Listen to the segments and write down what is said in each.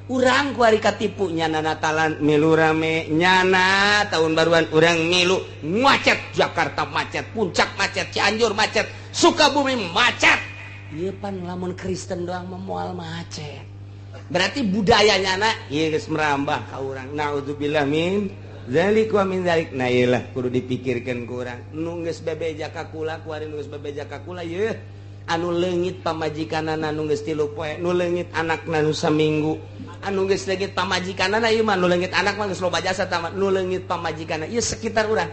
urang ku hari katipunya Natalan milu rame nyana tahun baruan urang milu macet Jakarta macet Puncak macet Cianjur macet Sukabumi macet ieu pan lamun Kristen doang memoal macet berarti budayanya na ieu geus merambah ka urang naudzubillah min zalik wa min zalik nah ieu lah kudu dipikirkeun ku urang nu geus bebeja ka kula ku ari nu geus bebeja ka kula ieu anu leungit pamajikanana nu geus 3 poe nu leungit anakna nu saminggu anu geus leungit pamajikanana ieu mah nu leungit anak mah geus loba jasa tamat nu leungit pamajikanana ieu sekitar urang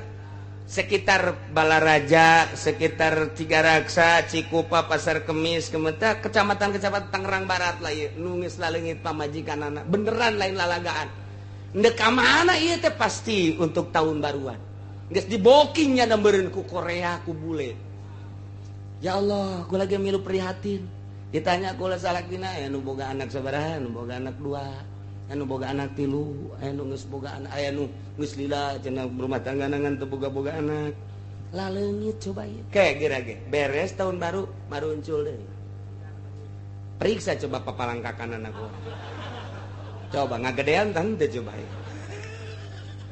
sekitar Balaraja sekitar Tigaraksa Cikupa Pasar Kemis Kemeta kecamatan-kecamatan Tangerang Barat lah ieu nu geus leungit pamajikanana beneran lain lalagaan endek ka mana ieu teh pasti untuk tahun baruan geus diboking nya meureun ku Korea ku bule. Ya Allah, aku lagi milu prihatin. Ditanya aku lah salakina, anu boga anak sabaraha, anu boga anak 2, anu boga anak 3, anu geus boga anak, anu geus lila cenah berumah tangga ngan teu boga anak. Lah leungit coba ieu. Ke gira-ge, beres tahun baru maruncul deui. Periksa coba papalangkakan anakku. Coba ngagedean tan teh coba ieu.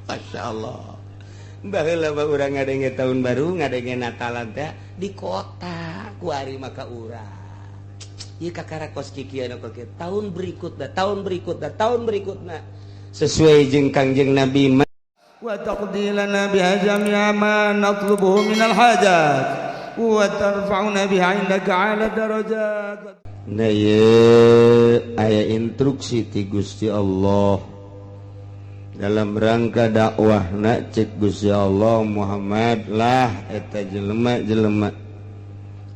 Masyaallah. Baheula mah urang ngadenge tahun baru ngadenge Natalan teh di kota ku ari maka urang ieu kakara kos kikieu kok tahun berikutna sesuai jeung Kangjeng Nabi wa taqdilana bihajami aman natlubuhu minal hajat wa tarfa'una biha indaka ala darajat nah ieu aya instruksi ti Gusti Allah dalam rangka dakwah nak cek Gusti Allah Muhammad lah eta jelema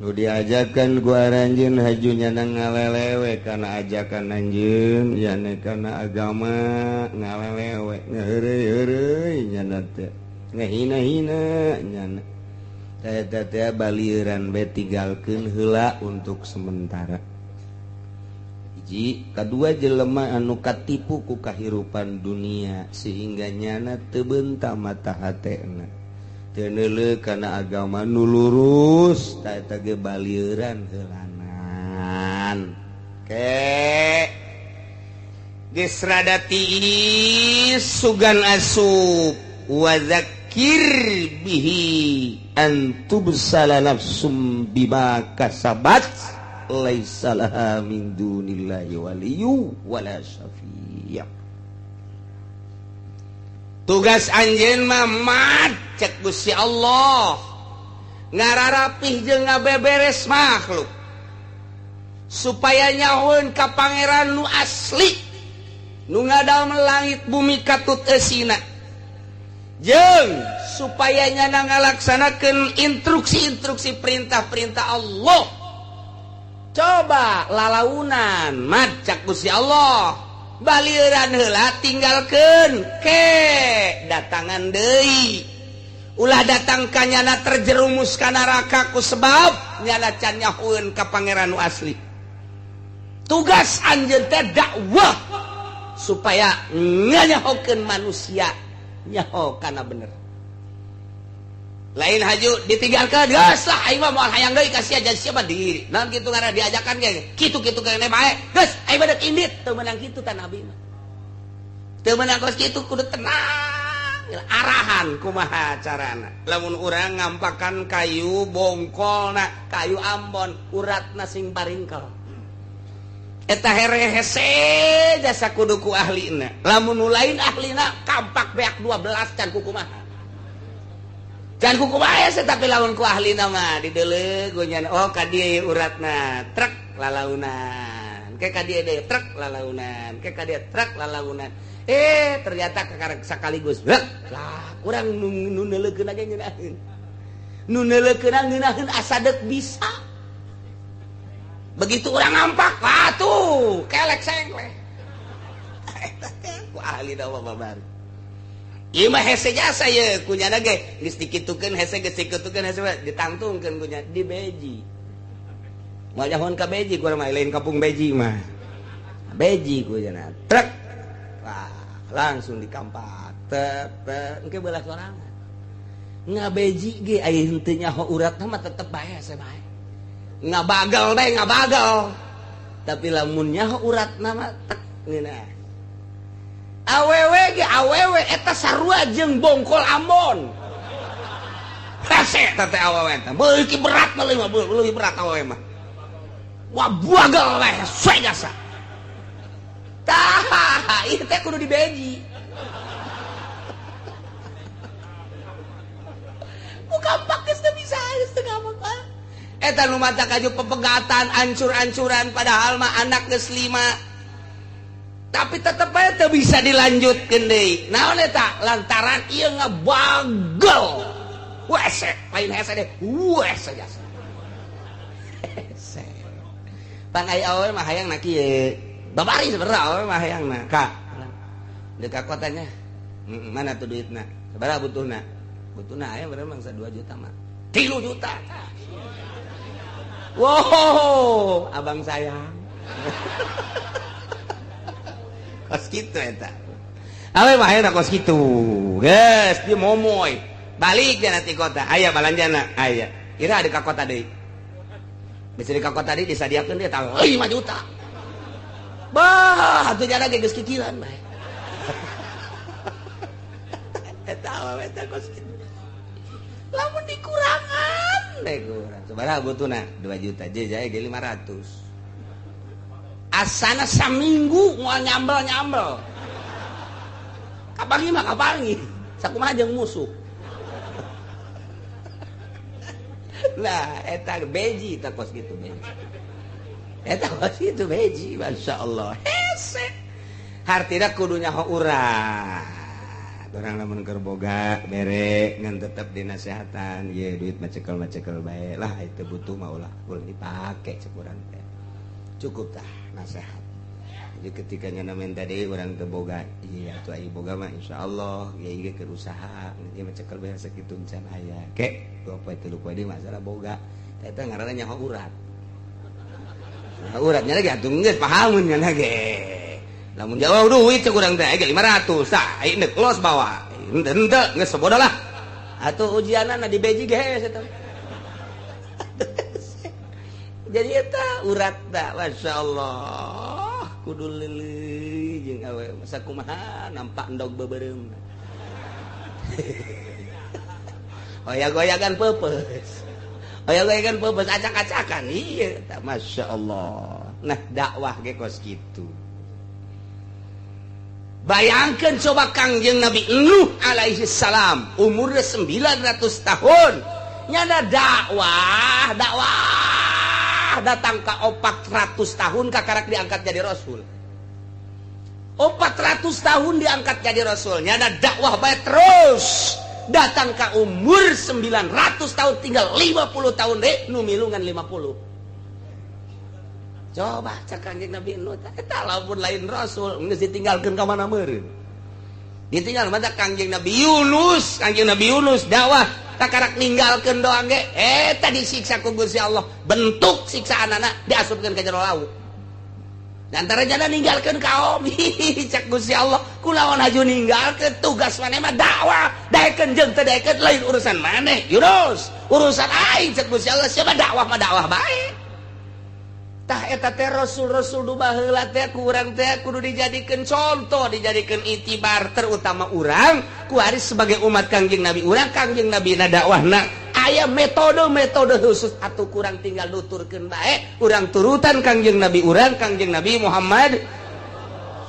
nu diajakan ku aranjeun hajunya ngalelewe kana ajakan anjeun yane kana agama ngalelewe ngaheureuy-heureuy nyana teh ngahina-hina nyana eta teh balieuran bae tinggalkeun heula untuk sementara. Kedua jelema anu katipu ku kahirupan dunia sehingga nyana teu beunta mata hatena teu neuleuh kana agama nu lurus ta eta ge balieuran heulanan ke geus rada tiis sugan asup wa dzakir bihi antubsala nafsum bima kasabat laisa laha min dunillahi waliyyu wala syafi'. Tugas anjeun mah cek Gusti Allah ngararapih jeung ngabeberes makhluk supaya nyahoeun ka pangeran nu asli nu ngadalem langit bumi katut eusina jeung supaya nyana ngalaksanakeun instruksi-instruksi perintah-perintah Allah. Coba lalaunan macak Gusti Allah balieuran heula tinggalkeun ke datangan deui ulah datang ka nyana terjerumus ka neraka ku sebab nyana can nyahoeun ka pangeran nu asli. Tugas anjeun teh dakwah supaya nganyahokeun manusia nyaho kana bener. Lain haju ditinggalkeun geus lah aing mah moal hayang deui ka sia jadi siapa diri naon kitu ngaranna diajakan ge kitu-kitu kene bae geus aing badak indit teu meunang kitu ta nabi mah teu meunang kos kitu kudu tenang arahan kumaha carana lamun urang ngampakan kayu bongkolna kayu Ambon uratna sing paringkel eta here hese jasa kudu ku ahlina lamun nu lain ahlina kampak beak 12 can kumaha can kuku bae tapi lamun ku ahlina mah dideuleug gunyan oh ka dieu uratna trek lalaunan ke ka dieu deui trek lalaunan ke ka dieu trek lalaunan ternyata sakaligus lah urang nu neuleukeun ge ngeunaheun nu neuleukeun ngeunaheun asa deuk bisa begitu urang ngampak tuh kelek sengkleh eta teh ku ahlina mah babar. Ieu mah hese jasa ye kunyana ge geus dikitukeun hese geus dikitukeun hese ditangtungkeun kunya di beji. Moal nyahoan ka beji kurang mah lain kampung beji mah. Beji kunyana trek. Wah, langsung dikampak. Engke belah sorangan. Ngabeji ge aya henteu nyaho uratna mah tetep bae hese bae. Ngabagal bae ngabagal. Tapi lamun nyaho uratna mah awewe eta sarua jeung bongkol Ambon hese teh awewe eta beuki berat mah leuwih berat awewe mah wah buagal we sesuai jasa tah ieu teh kudu dibeji bukan pakes teh bisa geus gampang eta nu mata kaju pepegatan ancur-ancuran padahal mah anak geus 5 tapi tetep aja teu bisa dilanjutkeun deui naon eta lantaran ieu ngabagel wese lain hese deh wese jasa hese pan aya awewe mah hayangna kieu babari sebenarnya awewe mah hayangna ka deuk ka kotanya mana tuh duitna sabaraha butuhna aya bener mangsa 2 juta mah 3 juta wow abang sayang kos kitu eta awewe mah hayangna kos kitu geus dia momoy balik dia nanti kota aya balanjana aya kira ada ka kota deui bisa di ka kota deui disadiakeun dia tah 5 juta bah atuh jana ge geus kikiran bae eta awewe eta kos kitu lamun dikurangan deh kurang sabaraha butuhna 2 juta jajae ge 500 asana saminggu moal nyambel kapangi mah kapangi sakumaha jeung musuh nah eta beji eta kos kitu beji eta kos kitu beji masyaallah hese hartina kudu nyaho urang orang lamun keur boga bere ngan tetep dinasehatan ye duit mah cekel bae lah itu butuh mah ulah ulah dipake cek urang teh cukup tah nasihat jadi ketika nyana minta deui urang teu boga iya atuh ai boga mah insyaallah ya ieu keur usaha ieu mah cekel bae sakitu can aya ke 2 poe 3 poe deui masalah boga eta ngaranna nyaho urat nah uratnya lagi atuh geus pahamun nyana ge lamun jauh duit cek urang teh ge 500 tah ai neuk los bawa henteu geus sabodo lah atuh ujianna di beji ge eta jadi eta urat tah masyaallah kudu leuleuh jeung awewe masa kumaha nampak endog beubereum goyang-goyangan peupeus acak-acakan iya tah masyaallah nah dakwah ge kos kitu. Bayangkan coba Kangjeng Nabi Nuh alaihi salam umurnya 900 tahun nyana dakwah datang ke 400 tahun kakarak diangkat jadi rasul 400 tahun diangkat jadi rasul nyana dakwah bae terus datang ke umur 900 tahun tinggal 50 tahun deh nu milungan 50 coba cak Kangjeng Nabi Nuh eta lamun lain rasul geus ditinggalkeun ka mana meureun ditinggal mah Kangjeng Nabi Yunus dakwah kakarak ninggalkeun doang ge eta disiksa ku Gusti Allah bentuk siksaanana diasupkeun ka jero laut antaranya ninggalkeun kaum cak Gusti Allah kunaon haju ninggalkeun tugas maneh mah dakwah daekeun jeung teu daekeun lain urusan maneh Yunus urusan aing cak Gusti Allah siapa dakwah mah dakwah bae tah eta teh rasul-rasul nu baheula teh ku urang teh kudu dijadikeun contoh dijadikeun itibar terutama urang ku ari sebagai umat Kangjeng Nabi urang Kangjeng Nabi na dakwahna aya metode khusus atuh kurang tinggal nuturkeun bae urang turutan Kangjeng Nabi urang Kangjeng Nabi Muhammad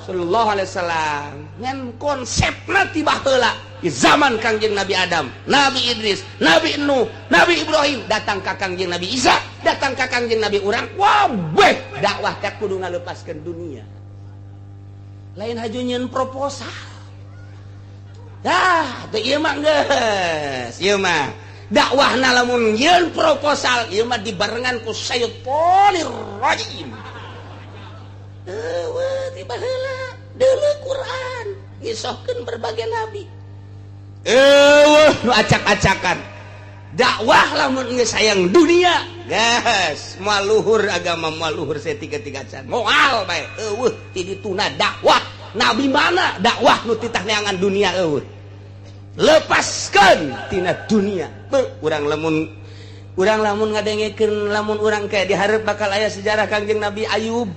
sallallahu alaihi wasallam ngan konsepna ti baheula di zaman Kangjeng Nabi Adam, Nabi Idris, Nabi Nuh, Nabi Ibrahim datang ka Kangjeng Nabi Isa, datang ka Kangjeng Nabi urang, wabeh dakwah teh kudu ngalepaskeun dunia. Lain haju nyeun proposal. Dah, teu ieu mah geus, ieu mah dakwahna lamun nyeun proposal, ieu mah dibarengan ku Syaithanir Rajim. Ti baheula deuleu Quran, ngisahkeun berbagai nabi. Nu acak-acakan dakwah lamun geus sayang dunia gas moal luhur agama moal luhur setiga-tiga can moal bae eueuh ti dituna dakwah nabi mana dakwah nu titah neangan dunia eueuh lepaskeun tina dunia urang lamun ngadengekeun lamun urang kayak dihareup bakal aya sejarah Kangjeng Nabi Ayub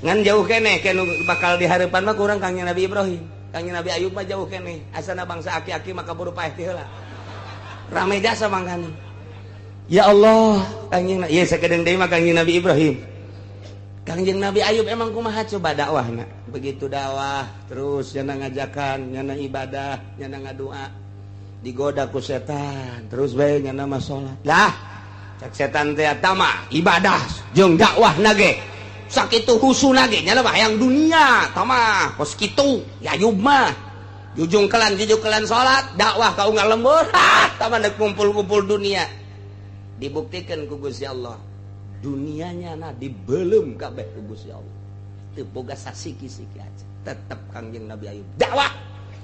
ngan jauh kene bakal di harapan mah kurang Kangjeng Nabi Ibrahim. Kangjeng Nabi Ayub mah jauh kene. Asana bangsa aki-aki maka buru paeh teh heula. Rame jasa mangkani. Ya Allah, Kangjeng ieu sakedeung deui mah Kangjeng Nabi Ibrahim. Kangjeng Nabi Ayub emang kumaha coba dakwahna? Begitu dakwah terus nyana ngajakan, nyana ibadah, nyana ngadoa. Digoda ku setan, terus bae nyana mah salat. Lah, cek setan teh eta mah ibadah jeung dakwahna ge. Sakitu husuna ge nyana mah hayang dunia, tah mah kos kitu. Ya Ayub mah jujung kelan salat, dakwah ka unggal lembur, tah mah neuk kumpul-kumpul dunia. Dibuktikan ku Gusti Allah. Dunianya na dibelem kabeh ku Gusti Allah. Teu boga sasiki-siki aja. Tetep Kangjeng Nabi Ayub dakwah.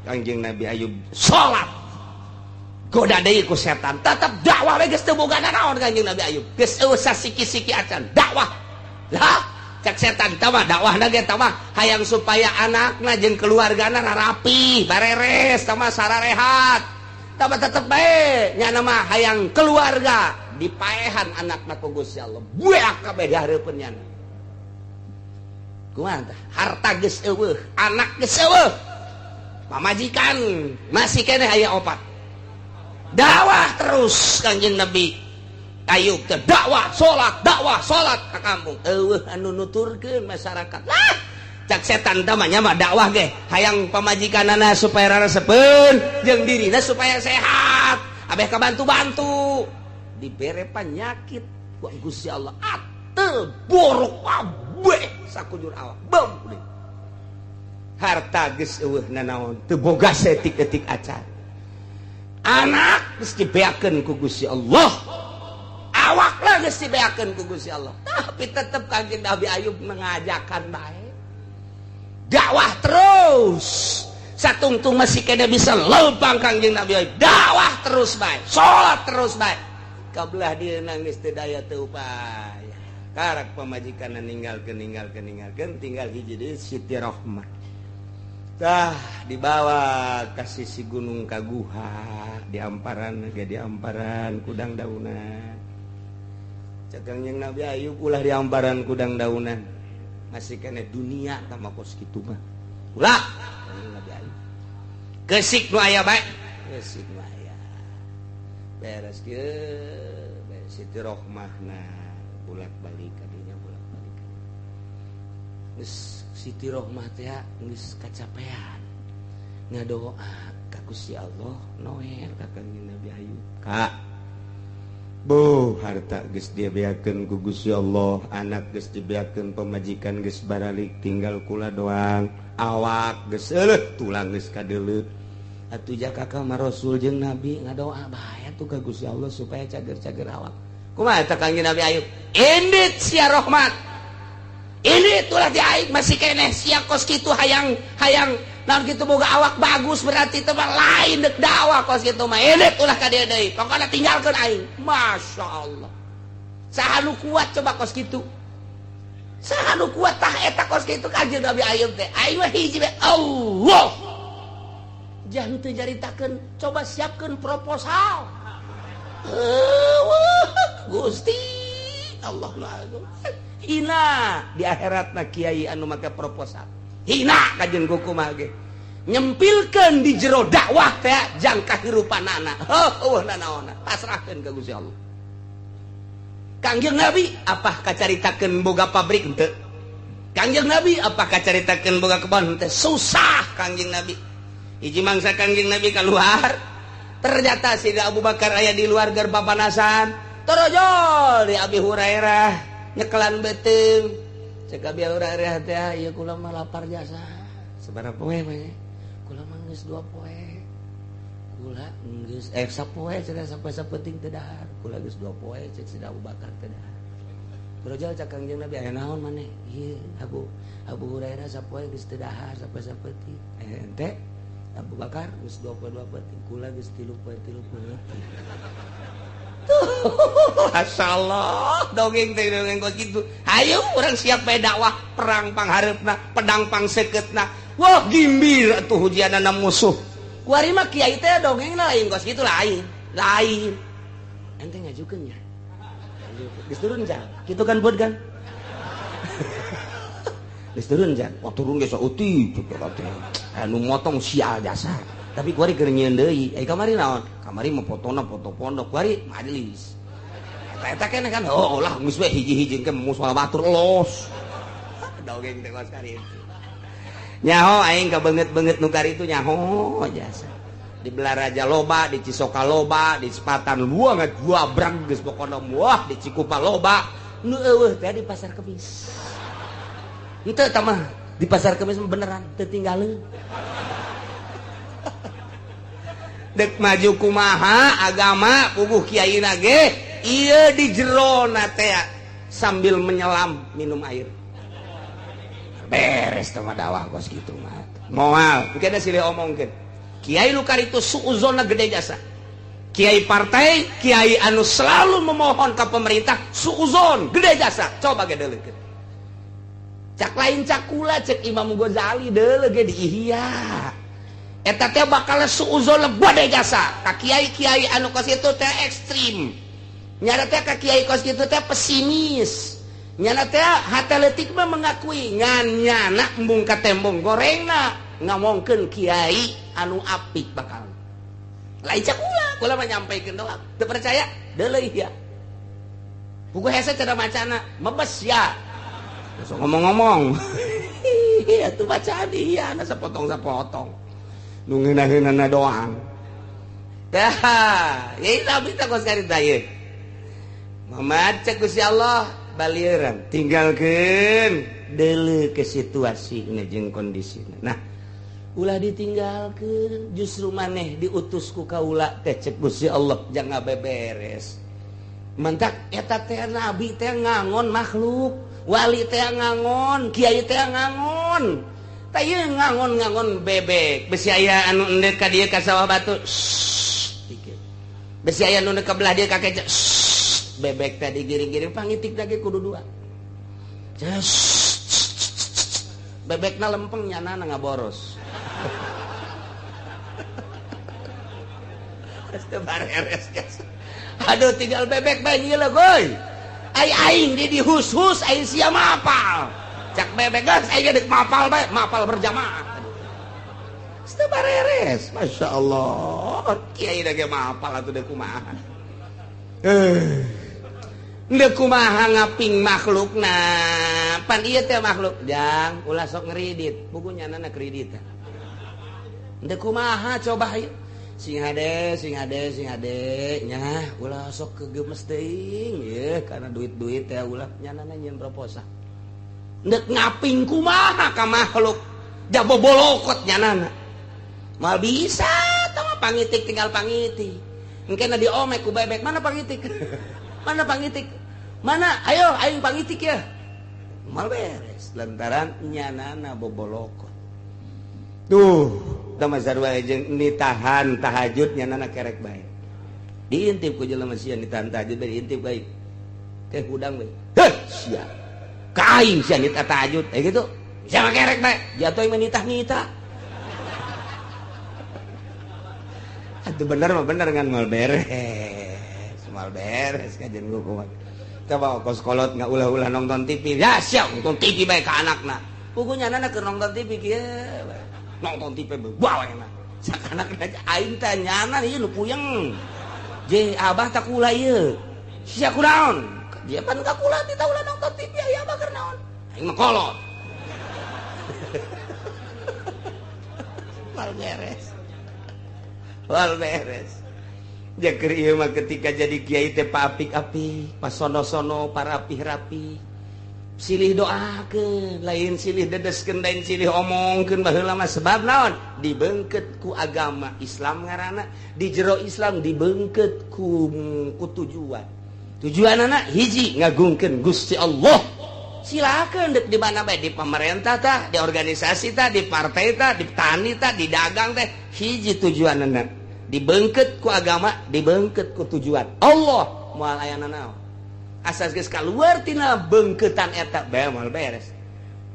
Kangjeng Nabi Ayub salat. Goda deui ku setan, tetep dakwah we geus teu boga naon Kangjeng Nabi Ayub. Geus sasiki-siki acan dakwah. Lah, cek setan tah mah dakwahna ge tah mah hayang supaya anakna jeung keluargana rapi, bareres, tah mah sararehat. Tah mah tetep bae nya mah hayang keluarga dipaehan anakna ku Gusti Allah. Bueak kabeh di hareupeun nya. Kumaha tah? Harta geus eueuh, anak geus eueuh. Pamajikan masih keneh aya 4. Dakwah terus Kangjeng Nabi Ayub teh dakwah salat ka kampung. Eueuh anu nuturkeun masyarakat. Lah, cak setan teh mah nya mah dakwah ge hayang pamajikanana supaya raresepeun jeung dirina supaya sehat. Abeh kabantu-bantu. Dibere penyakit ku Gusti Allah atel borok kabeh sakujur awak bam harta geus eueuhna naon teu boga setik-etik acan anak geus dibeakeun ku Gusti Allah awakna geus dibeakeun ku Gusti Allah tapi tetep Kangjeng Nabi Ayub mengajakan bae dakwah terus satungtung masih kena bisa lempang Kangjeng Nabi Ayub dakwah terus bae salat terus bae kabelah dia nangis teu daya teu upaya karak pamajikanna ninggalkeun tinggal hiji deui Siti Rohmah tah dibawa ka sisi gunung Kaguha diamparan kudang daunan cek Kangjeng Nabi Ayub ulah diamparan kudang daunan masih kena dunia tama kos kitu mah ulah Kangjeng Nabi Ayub geusik nu aya bae geusik nu aya beres kieu Siti Rohmahna bolak-balik kadinya bolak-balik geus Siti Rohmah teh geus kacapean ngadoa ka Gusti Allah noel ka Kangjeng Nabi Ayub Kak bu harta geus dibeakeun ku Gusti Allah anak geus dibeakeun pamajikan geus baralik tinggal kula doang awak geus eueuh tulang geus kadeuleut atuh jaka ka Rasul jeung Nabi ngadoa bae atuh ka Gusti Allah supaya cager-cager awak. Kumaha teh Kangjeng Nabi Ayub? Indit sia rahmat. Indit ulah di aing masih keneh sia kos kitu hayang naon kitu boga awak bagus berarti teh mah lain deuk dakwah kos kitu mah. Indit ulah ka dieu deui. Pokona tinggalkeun aing. Masyaallah. Saha nu kuat coba kos kitu? Saha nu kuat tah eta kos kitu Kangjeng Nabi Ayub teh? Aing mah hiji bae Allah. Jangan terjaritakan, coba siapkan proposal. Gusti Allah hina di akhirat na kiai anu make proposal. Hina kajen kumaha ge. Nyempilkeun di jero dakwah teh jang kahirupanana. Heuh nanaonna pasrahkeun ka Gusti Allah. Kangjeng Nabi apah kacaritakeun boga pabrik henteu? Kangjeng Nabi apah kacaritakeun boga kebon henteu? Susah Kangjeng Nabi. Hiji mangsa Kangjeng Nabi keluar ternyata si Abu Bakar aya di luar ger papanasan torojol di Abi Hurairah nyekelan beuteung cek Abi Hurairah teh ieu kula mah lapar jasa sabaraha poe mah kula mah geus 2 poe kula geus sapoe cenah sampai sapenting teu dahar kula geus 2 poe cek si Abu Bakar teh dahar torojol cek Kangjeng Nabi aya naon maneh ieu Abu Hurairah sapoe geus teu dahar sampai sapenting ente Abu Bakar geus 22 penting kula geus 3 poe. Masyaallah dongeng teh dongeng kos kitu. Hayu urang siap bae dakwah perang panghareupna, pedang pangsekeutna. Wah gimbir atuh hujanana musuh. Kuari mah kiai teh dongengna lain kos kitu lain. Ente ngajukeun nya. Geus turun jan. Kitu kan buat kan. geus turun jan wah turun geus uti anu motong sial jasa tapi kuari keur nyieun deui kamari naon kamari mah fotona foto pondok kuari majelis eta keneh kan oh lah geus we hiji-hiji ke musola batur los dongeng teh kari itu nyaho aing kabeungeut-beungeut nu kari itu nyaho jasa di Belaraja loba, di Cisoka loba, di Sepatan banget gua brang geus pokona wah di Cikupa loba. Nu eueuh teh di Pasar Kemis. Henteu tah mah di Pasar Kemis beneran teu tinggalin. Dek maju kumaha agama puguh kiaina ge ieu di jerona teh sambil menyelam minum air. Beres teh mah dakwah kos kitu mah. Moal, pikirna silih omongkeun. Kiai nu karitu suuzonna gede jasa. Kiai partai, kiai anu selalu memohon ke pemerintah suuzon gede jasa. Coba ge deuleukeun. Cak lain cakula cek Imam Ghazali deuleu ge di Ihya. Eta teh bakal suuzon gede jasa. Ka kiai-kiai anu kos itu teh ekstrim. Nyana teh ka kiai kos kitu teh pesimis. Nyana teh hateletik mah mengakui ngan nyana embung ka tembong gorengna ngamongkeun kiai anu apik bakal lain cak ulah mah nyampaikeun doang teu percaya deuleuh ya buku hese cenah macana mebes ya sok ngomong-ngomong atuh bacaan ieu na sapotong-sapotong nu ngeunah-ngeunahna doang tah ieu tapi teh kos karita ieu Muhammad cek Gusti Allah balieran tinggalkeun deuleu ke situasina jeung kondisina nah ulah ditinggalkeun justru maneh diutus ku kaula teh cek Gusti Allah jangan beberes mentak eta teh nabi teh ngangon makhluk wali teh ngangon kiai teh ngangon tah ieu ngangon bebek besi aya anu endek ka dieu ka sawah batu dikit besi aya anu ka belah dieu ka kece bebek teh digiring-giring pangitik lagi kudu dua bebekna lempeng nyanana ngaboros aduh tinggal bebek banyi lah goy aing di hus-hus aing siap mapal cak bebek gas aing dek mapal bae mapal berjamaah itu bareres Masya Allah kiai dek mapal atuh dek kumaha dek kumaha ngaping makhlukna pan ieu teh makhluk jang ulah sok ngridit bukunya nana kredit dek kumaha coba ieu sing hade nya ulah sok kegemes teuing ye karena duit teh ulah nyanana nyeun proposal ndek ngaping kumaha ka makhluk da bobolokot nyanana mal bisa tah mah pangitik tinggal pangitik engkena diomek ku bebek mana pangitik mana ayo aing pangitik ya mal beres lantaran nyanana bobolokot tuh mazhar wae jeung nitahan tahajud nyanana kerek bae. Diintip ku jelema sia nitahan tahajud bae diintip bae. Teh hudang bae. Heh sia. Kaing sia nita tahajud gitu. Sia mah kerek bae. Jatuh mah nitah-nitah. Atuh bener mah bener kan mal beres. Mal beres kajen gua kumaha. Coba kos kolot ulah-ulah nonton TV. Ya sia nonton TV bae ka anakna. Pugunya anak keur nonton TV kieu bae. Nonton TV bawa enak sakana aing teh nyana ieu nu puyeng je abah tak kula ieu sia kunaon dia pan ka kula ti ulah nonton TV aya abah keur naon aing mah kolot wal beres jakeur ieu mah ketika jadi kiai teh paapik-apik pasono-sono parapih-rapih silih doakeun lain silih dedeskeun lain silih omongkeun baheula mah sebab naon dibeungkeut ku agama Islam ngaranna di jero Islam dibeungkeut ku tujuanna hiji ngagungkeun Gusti Allah silakeun dek di mana bae di pemerintah tah di organisasi tah di partai tah di tani tah di dagang teh hiji tujuanna dibeungkeut ku agama dibeungkeut ku tujuan Allah moal aya naon asas geus kaluar tina beungkeutan eta bae moal beres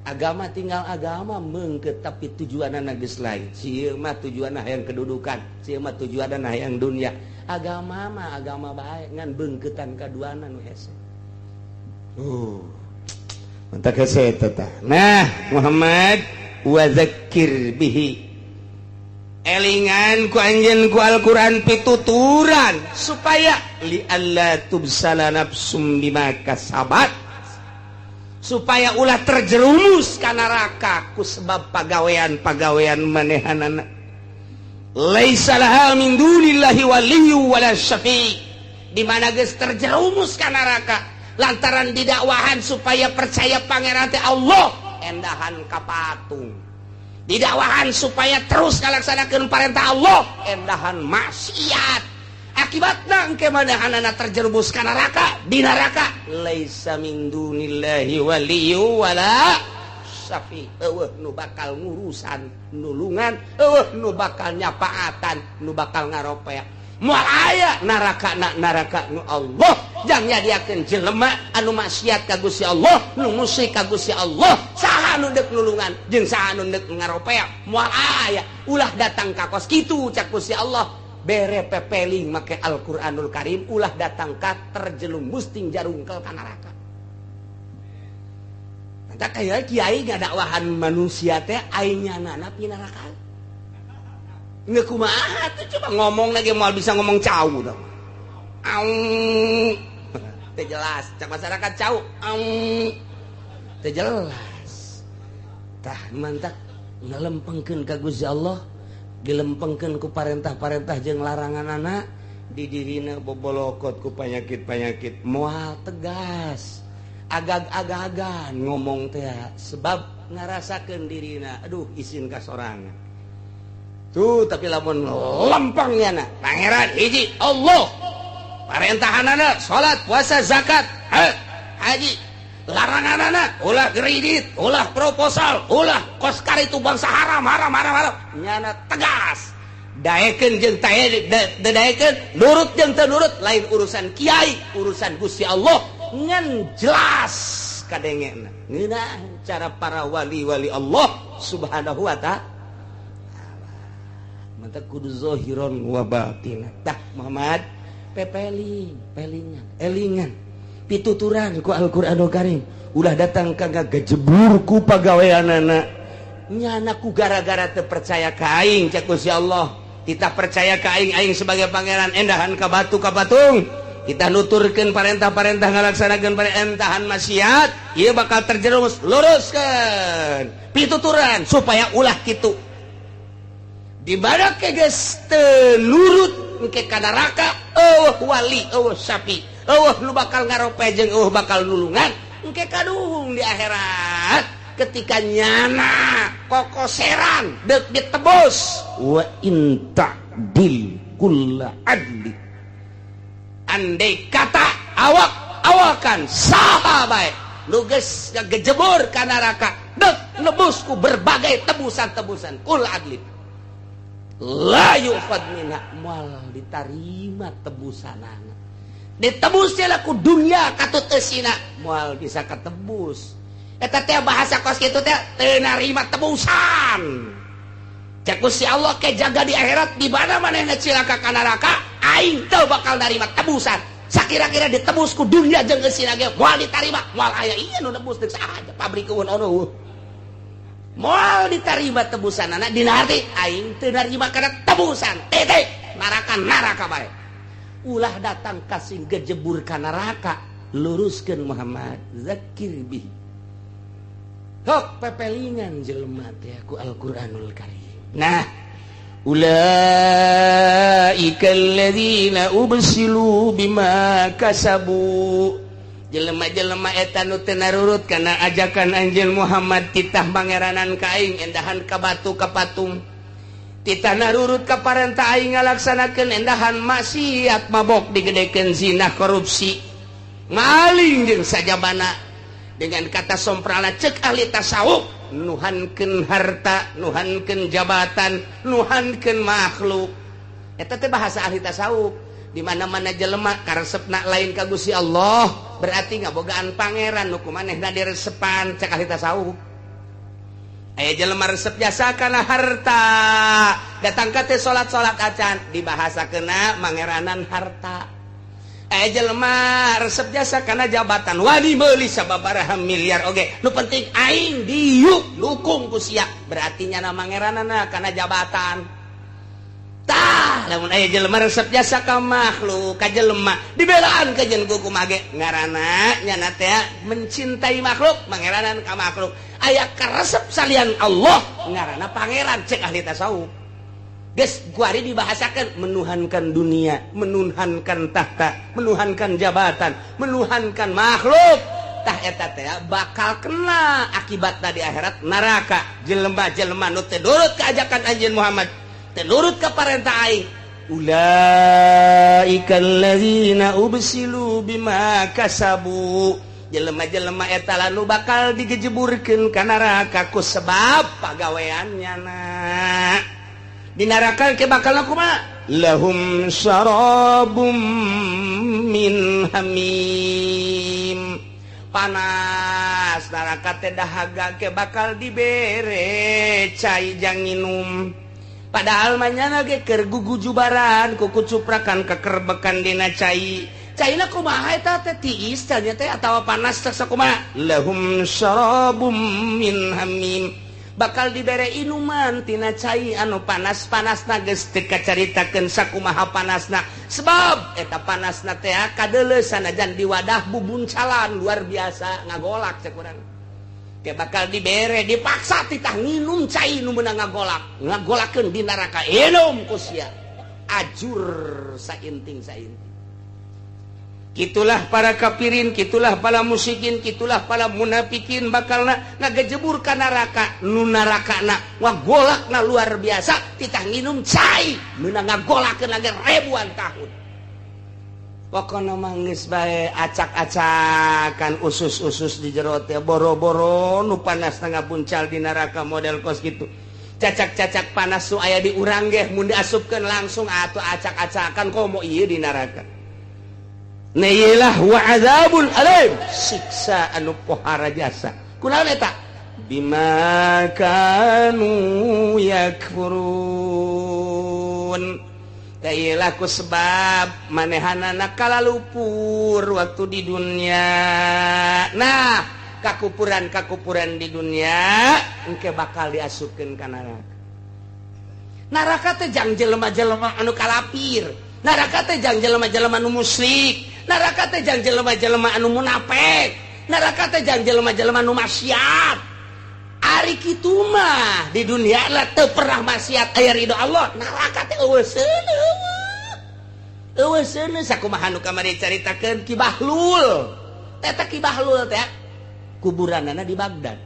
agama tinggal agama meungkeut tapi tujuanna geus lain sieu mah tujuanna hayang kedudukan sieu mah tujuanna hayang dunia agama mah agama bae ngan beungkeutan kaduana nu hese Nah Muhammad wadzakir bihi elingan ku anjeun ku Al-Qur'an pituturan supaya li alla tubsala nafsum bima kasabat supaya ulah terjerumus ka neraka ku sebab pagawean-pagawean manehanana laisa laha min dunillahi waliyyu wala syafi' di mana geus terjerumus ka neraka lantaran didakwahan supaya percaya pangeran teh Allah endahan ka patung didakwahan supaya terus ngalaksanakeun parentah Allah endahan maksiat akibatna engke manahanana terjerumus ka neraka di neraka laisa min dunillahi waliyyu wala syafi eueuh nu bakal ngurusan nulungan eueuh nu bakal nyapaatan nu bakal ngaropea moal aya neraka nu Allah jang nyadiakeun jelema anu maksiat ka Gusti Allah nu musyrik ka Gusti Allah saha nu deuk nulungan jeung saha nu deuk ngaropea moal aya ulah datang ka kos kitu cak Gusti Allah bere pepeling make Al-Qur'anul Karim ulah datang ka terjelumus ting jarungkel ka neraka eta kaya kiai ngadakwahan manusia teh ainyanana pi neraka nggak kumaha tuh coba ngomong lagi mau bisa ngomong cau dong teu jelas cak masyarakat cau teu jelas tah mantap ngalempengkeun ka Gusti Allah dilempengkeun ku parentah-parentah jeung laranganana di dirina bobolokot ku panyakit-panyakit moal tegas agag-agagan ngomong teh sebab ngarasakeun dirina aduh isin ka sorangan tuh tapi lamun lempengnya na pangeran hiji Allah parentahanana salat puasa zakat haji laranganana ulah kredit ulah proposal ulah kos karitu bangsa haram nyana tegas daekeun jeung daekeun nurut jeung teu nurut lain urusan kiai urusan Gusti Allah ngan jelas kadengena ngeunah cara para wali-wali Allah subhanahu wa ta'ala mantap kudu zahiron wa batinan tah Muhammad elingan pituturan ku Al-Qur'anul Karim ulah datang kagak gejebur ku pagaweanana nyana ku gara-gara teu percaya ka aing cak Gusti Allah kita percaya ka aing sebagai pangeran endahan ka batu ka patung kita nuturkeun parentah-parentah ngalaksanakeun parentahan maksiat ieu bakal terjerumus luruskeun pituturan supaya ulah kitu di mana ke geus teu nurut engke ka neraka eueuh wali eueuh syafi eueuh nu bakal ngarope jeung eueuh bakal nulungan engke kaduhung di akhirat ketika nyana kokoseran deuk ditebus wa in ta'dil kulla adli andai kata awak-awakan saha bae nu geus ngejebur ka neraka deuk nebus ku berbagai tebusan-tebusan kul adli la yu'fad minha moal diterima tebusanana ditebusnya ku dunia katut eusina moal bisa katebus eta teh bahasa kos kitu teh teu narima tebusan cak Gusti Allah ke jaga di akhirat di mana manehna cilaka ka neraka aing teu bakal narima tebusan sakira-kira ditebus ku dunia jeung eusina ge moal ditarima moal aya ieu nu nebus deuk saha pabrikeun ono moal diterima tebusan anak dina hati aing teu narima kana tebusan titik neraka bae ulah datang kasih gejebur ka neraka luruskeun Muhammad zakir bihi hok pepelingan jelema teh ku Al-Qur'anul Karim nah ulaika alladzina ubsilu bima kasabu jelema-jelema eta nu teu narurut kana ajakan anjeun Muhammad titah mangeranan ka aing endahan ka batu ka patung titah narurut ka parentah aing ngalaksanakeun endahan maksiat mabok digedekeun zina korupsi maling jeung sajabana dengan kata somprana cek ahli tasawuf nuhankeun harta nuhankeun jabatan nuhankeun makhluk eta teh bahasa ahli tasawuf di mana-mana jelema karesepna lain ka Gusti Allah berarti ngabogaan pangeran nu kumanehna diresepan cek ahli tasawuf aya jelema resep jasa kana harta datang ka teh salat-salat acan dibahasakeunna mangeranan harta jelema resep jasa karena jabatan wani meuli sababaraha miliar oge nu penting aing diuk dukung ku sia berarti nyana mangeranana karena jabatan tah lamun aya jelema resep jasa ka makhluk ka jelema dibelaan ka jeung ku mage ngaranna nyana teh mencintai makhluk mangeranan ka makhluk aya ka resep salian Allah ngaranna pangeran cek ahli tasawuf. Guys, kuari dibahasakan menuhankan dunia, menuhankan tahta, menuhankan jabatan, menuhankan makhluk. Tah eta teh bakal kena akibatna di akhirat neraka. Jelema-jelema nu teu nurut ka ajakan anjeun Muhammad, teu nurut ka parentah aing. Ulaikal ladzina ubsilu bima kasabu. Jelema-jelema eta lalu bakal digejeburkeun ka neraka ku sebab pagaweannya na. Di neraka ke bakal kumaha lahum syarabum min hamim panas neraka teh dahaga ke bakal dibere cai jang minum padahal manyana ge keur gugujubaran ku kucuprakan kekerbekan dina cai caina kumaha eta teh tiis nya teh atawa panas teh sakumaha lahum syarabum min hamim bakal dibere inuman tina cai anu panas-panasna geus teu kacaritakeun sakumaha panasna sebab eta panasna teh kadeuleu sanajan di wadah bubuncalan luar biasa ngagolak cek urang teh bakal dibere dipaksa titah nginum cai nu meunang ngagolakeun di neraka inum ku sia ajur sainting-sainting. Kitulah para kafirin, kitulah para musyrikin, kitulah para munafikin bakalna ngagejebur ka neraka. Nu narakana ngagolakna luar biasa, titah nginum cai meunang ngagolakeun lagi ribuan tahun. Pokona mah geus bae acak-acakan usus-usus di jero teh boro-boro nu panasna ngabuncal di neraka model kos kitu. Cacak-cacak panas nu aya di urang ge mun diasupkeun langsung atuh acak-acakan komo ieu di neraka. Nailah wa azabul alim siksa anu pohara jasa kunaon eta bima kanu yakfurun kailah ku sebab manehanana kalalupur waktu di dunia nah kakupuran di dunia engke bakal diasupkeun ka neraka teh jang jelema-jelema anu kalapir neraka teh jang jelema-jelema anu musyrik neraka teh jang jelema-jelema anu munafik neraka teh jang jelema-jelema anu maksiat ari kitu mah di dunia lah teu pernah maksiat aya ridho Allah neraka teh eueuseun sakumaha nu kamari caritakeun Ki Bahlul eta Ki Bahlul teh kuburanana di Baghdad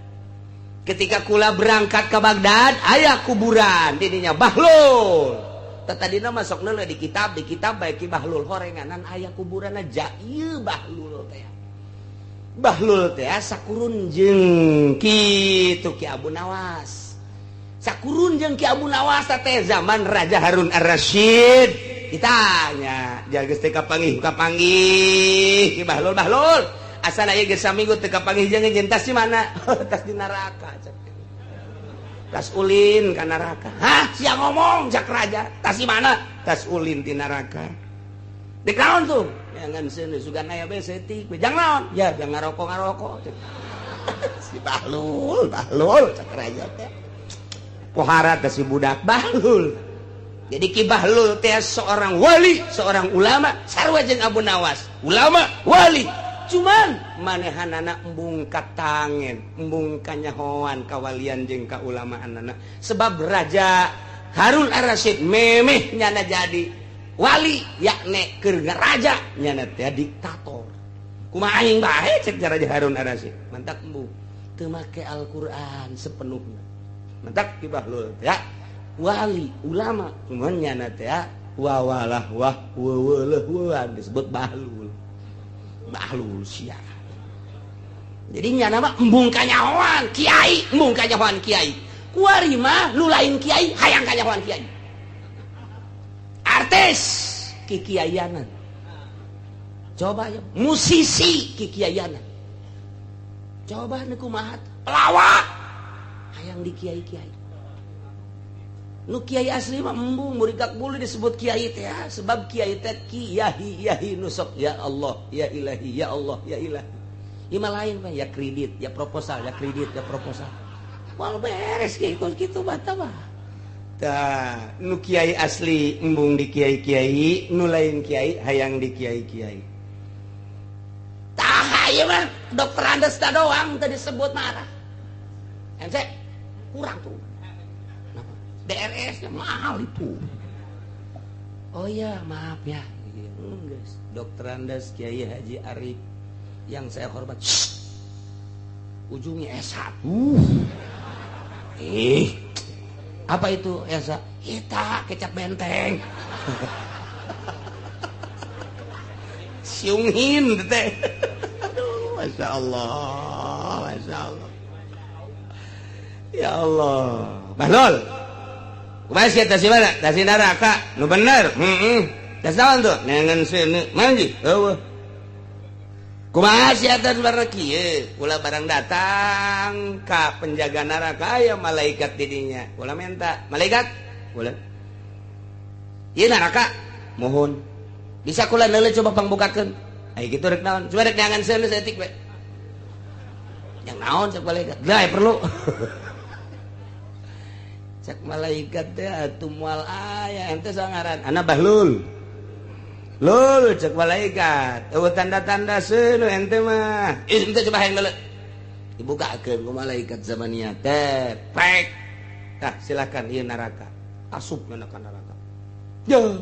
ketika kula berangkat ke Baghdad aya kuburan di dinya Bahlul tadina masuk neuleuh di kitab bae Ki Bahlul horenganan aya kuburanna ja ieu Bahlul teh. Bahlul teh sakurun jeung kitu Ki Abu Nawas. Sakurun jeung Ki Abu Nawas teh zaman Raja Harun Ar-Rasyid. Ditanya, jageus teh kapanggih Ki Bahlul asal aya geus saminggu teu kapanggih jeung tas di mana? Tas di neraka. Tas ulin ka neraka. Hah? Siang ngomong jak raja. Tas di mana? Tas ulin di neraka. Dek naon tuh? Jangan seuneu sugan aya bae seutik. Jang naon? Ya, jang ngarokok. Si Bahlul cak raja teh. Pohara teh si budak Bahlul. Jadi Ki Bahlul teh seorang wali, seorang ulama, sarua jeung Abu Nawas. Ulama, wali. Cuman manehanana embung katangen, embung kanyahoan kawalian jeung kaulamaanana. Sebab Raja Harun Ar-Rasyid memeh nyana jadi wali, yakni keur raja nyana teh diktator. Kumaha aing bae cek Raja Harun Ar-Rasyid. Mantak embung teu make Al-Qur'an sepenuhna. Mantak Ki Bahlul ya wali, ulama, cuman nyana teh wawalah disebut Bahlul. Bahlul sia. Jadi nyana mah embung kanyahoan kiai, embung kanyahoan kiai. Kuari mah nu lain kiai hayang kanyahoan kiai. Artis kikiayanan. Coba ya, musisi kikiayanan. Coba nu kumaha pelawak hayang di kiai-kiai. Nu kiai asli mah embung murikak bulu disebut kiai teh ya, sebab kiai teh kiai nusok ya Allah, ya ilahi, ya Allah, ya ilahi. Ima lain mah ya kredit, ya proposal, ya kredit, ya proposal. Wal beres gitu bata mah. Tah, nu kiai asli embung di kiai-kiai, nu lain kiai hayang di kiai-kiai. Tah ieu mah dokter Andes teh doang tadi disebut marah. Ente kurang tuh. DRS-nya mahal itu. Oh iya, maaf ya. Guys, Dokter Andes Kiai Haji Arif yang saya hormat. Ujungnya S1. Apa itu S1? Kita kecap benteng. Siungin teh. Aduh, Masya Allah, Masya Allah. Ya Allah. Bahlul. Kumaha teh mana? Tah si neraka. Nu bener. Tah saon tuh? Nengen seuneu. Manji. Eueuh. Kumaha sia teh bareng kieu? Ulah barang datang ka penjaga neraka aya malaikat di dinya. Ulah minta. Malaikat? Ulah. Ieu neraka. Mohon. Bisa kula neuleuh coba pangbukakeun. Ai kitu rek naon? Coba rek neangan seuneu saeutik we. Yang naon cek malaikat? Lah perlu. Cek malaikat teh atuh moal aya ente sangaran ana Bahlul. Lul cek malaikat eueuh tanda-tanda seuneu ente mah. Ente coba hayang leuleuh. Dibukakeun ku malaikat zamania teh. Pek. Tah silakan ieu neraka. Asupna ka neraka. Yo.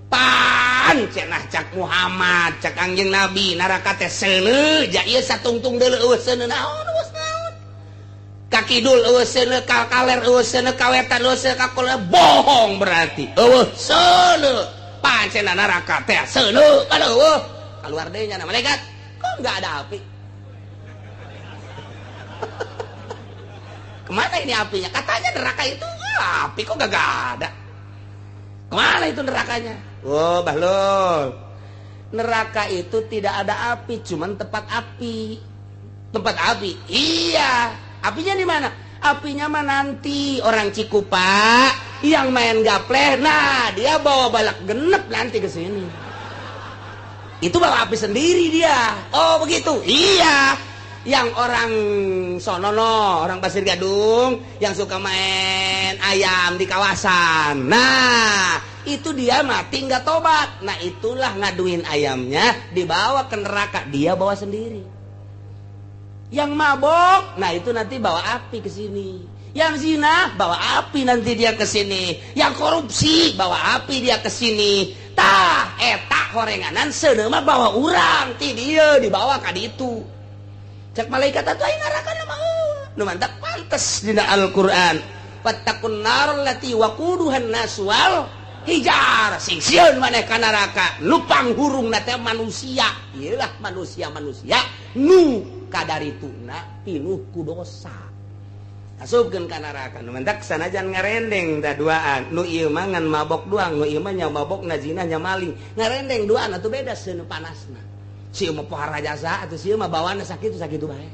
Pan cenah cak Muhammad, cak Anjeun Nabi neraka teh seuneu ja ieu satungtung deuleu eueuh seuneu naon kakidul eueuh seuneu ka kaler eueuh seuneu ka wetan eueuh seuneu ka kulon bohong berarti eueuh seuneu pancena neraka teh seuneu kan eueuh keluar deui nya malaikat kok enggak ada api. Kemana ini apinya? Katanya neraka itu api kok gak ada. Kemana itu nerakanya? Oh Bahlul, neraka itu tidak ada api, cuman tempat api. Tempat api, iya. Apinya di mana? Apinya mah nanti orang Cikupa yang main gapleh, nah dia bawa balak genep nanti ke sini. Itu bawa api sendiri dia. Oh begitu? Iya. Yang orang sonono, orang Pasir Gadung yang suka main ayam di kawasan. Nah, itu dia mati nggak tobat. Nah, itulah ngaduin ayamnya dibawa ke neraka, dia bawa sendiri. Yang mabok, nah itu nanti bawa api ke sini. Yang zina bawa api nanti dia ke sini. Yang korupsi bawa api dia ke sini. Tah, eta horenganan seuneu mah bawa urang ti dia dibawa ka ditu. Cek malaikat atuh aya neraka mah nu mantap pantes dina Al-Qur'an. Fattaqun nar lati waquduhan nas wal hijar. Sing sieun maneh ka neraka nu panghurungna teh manusia. Ieulah manusia-manusia nu kadarituna pinuh ku dosa. Asupkeun ka neraka nu mantap sanajan ngarendeng tah duaan. Nu ieu mah ngan mabok doang, nu ieu mah nya mabok na zina nya maling. Ngarendeng duaan atuh beda seuneu panasna. Si mah pohara jasa atau si mah bawana sakitu bae.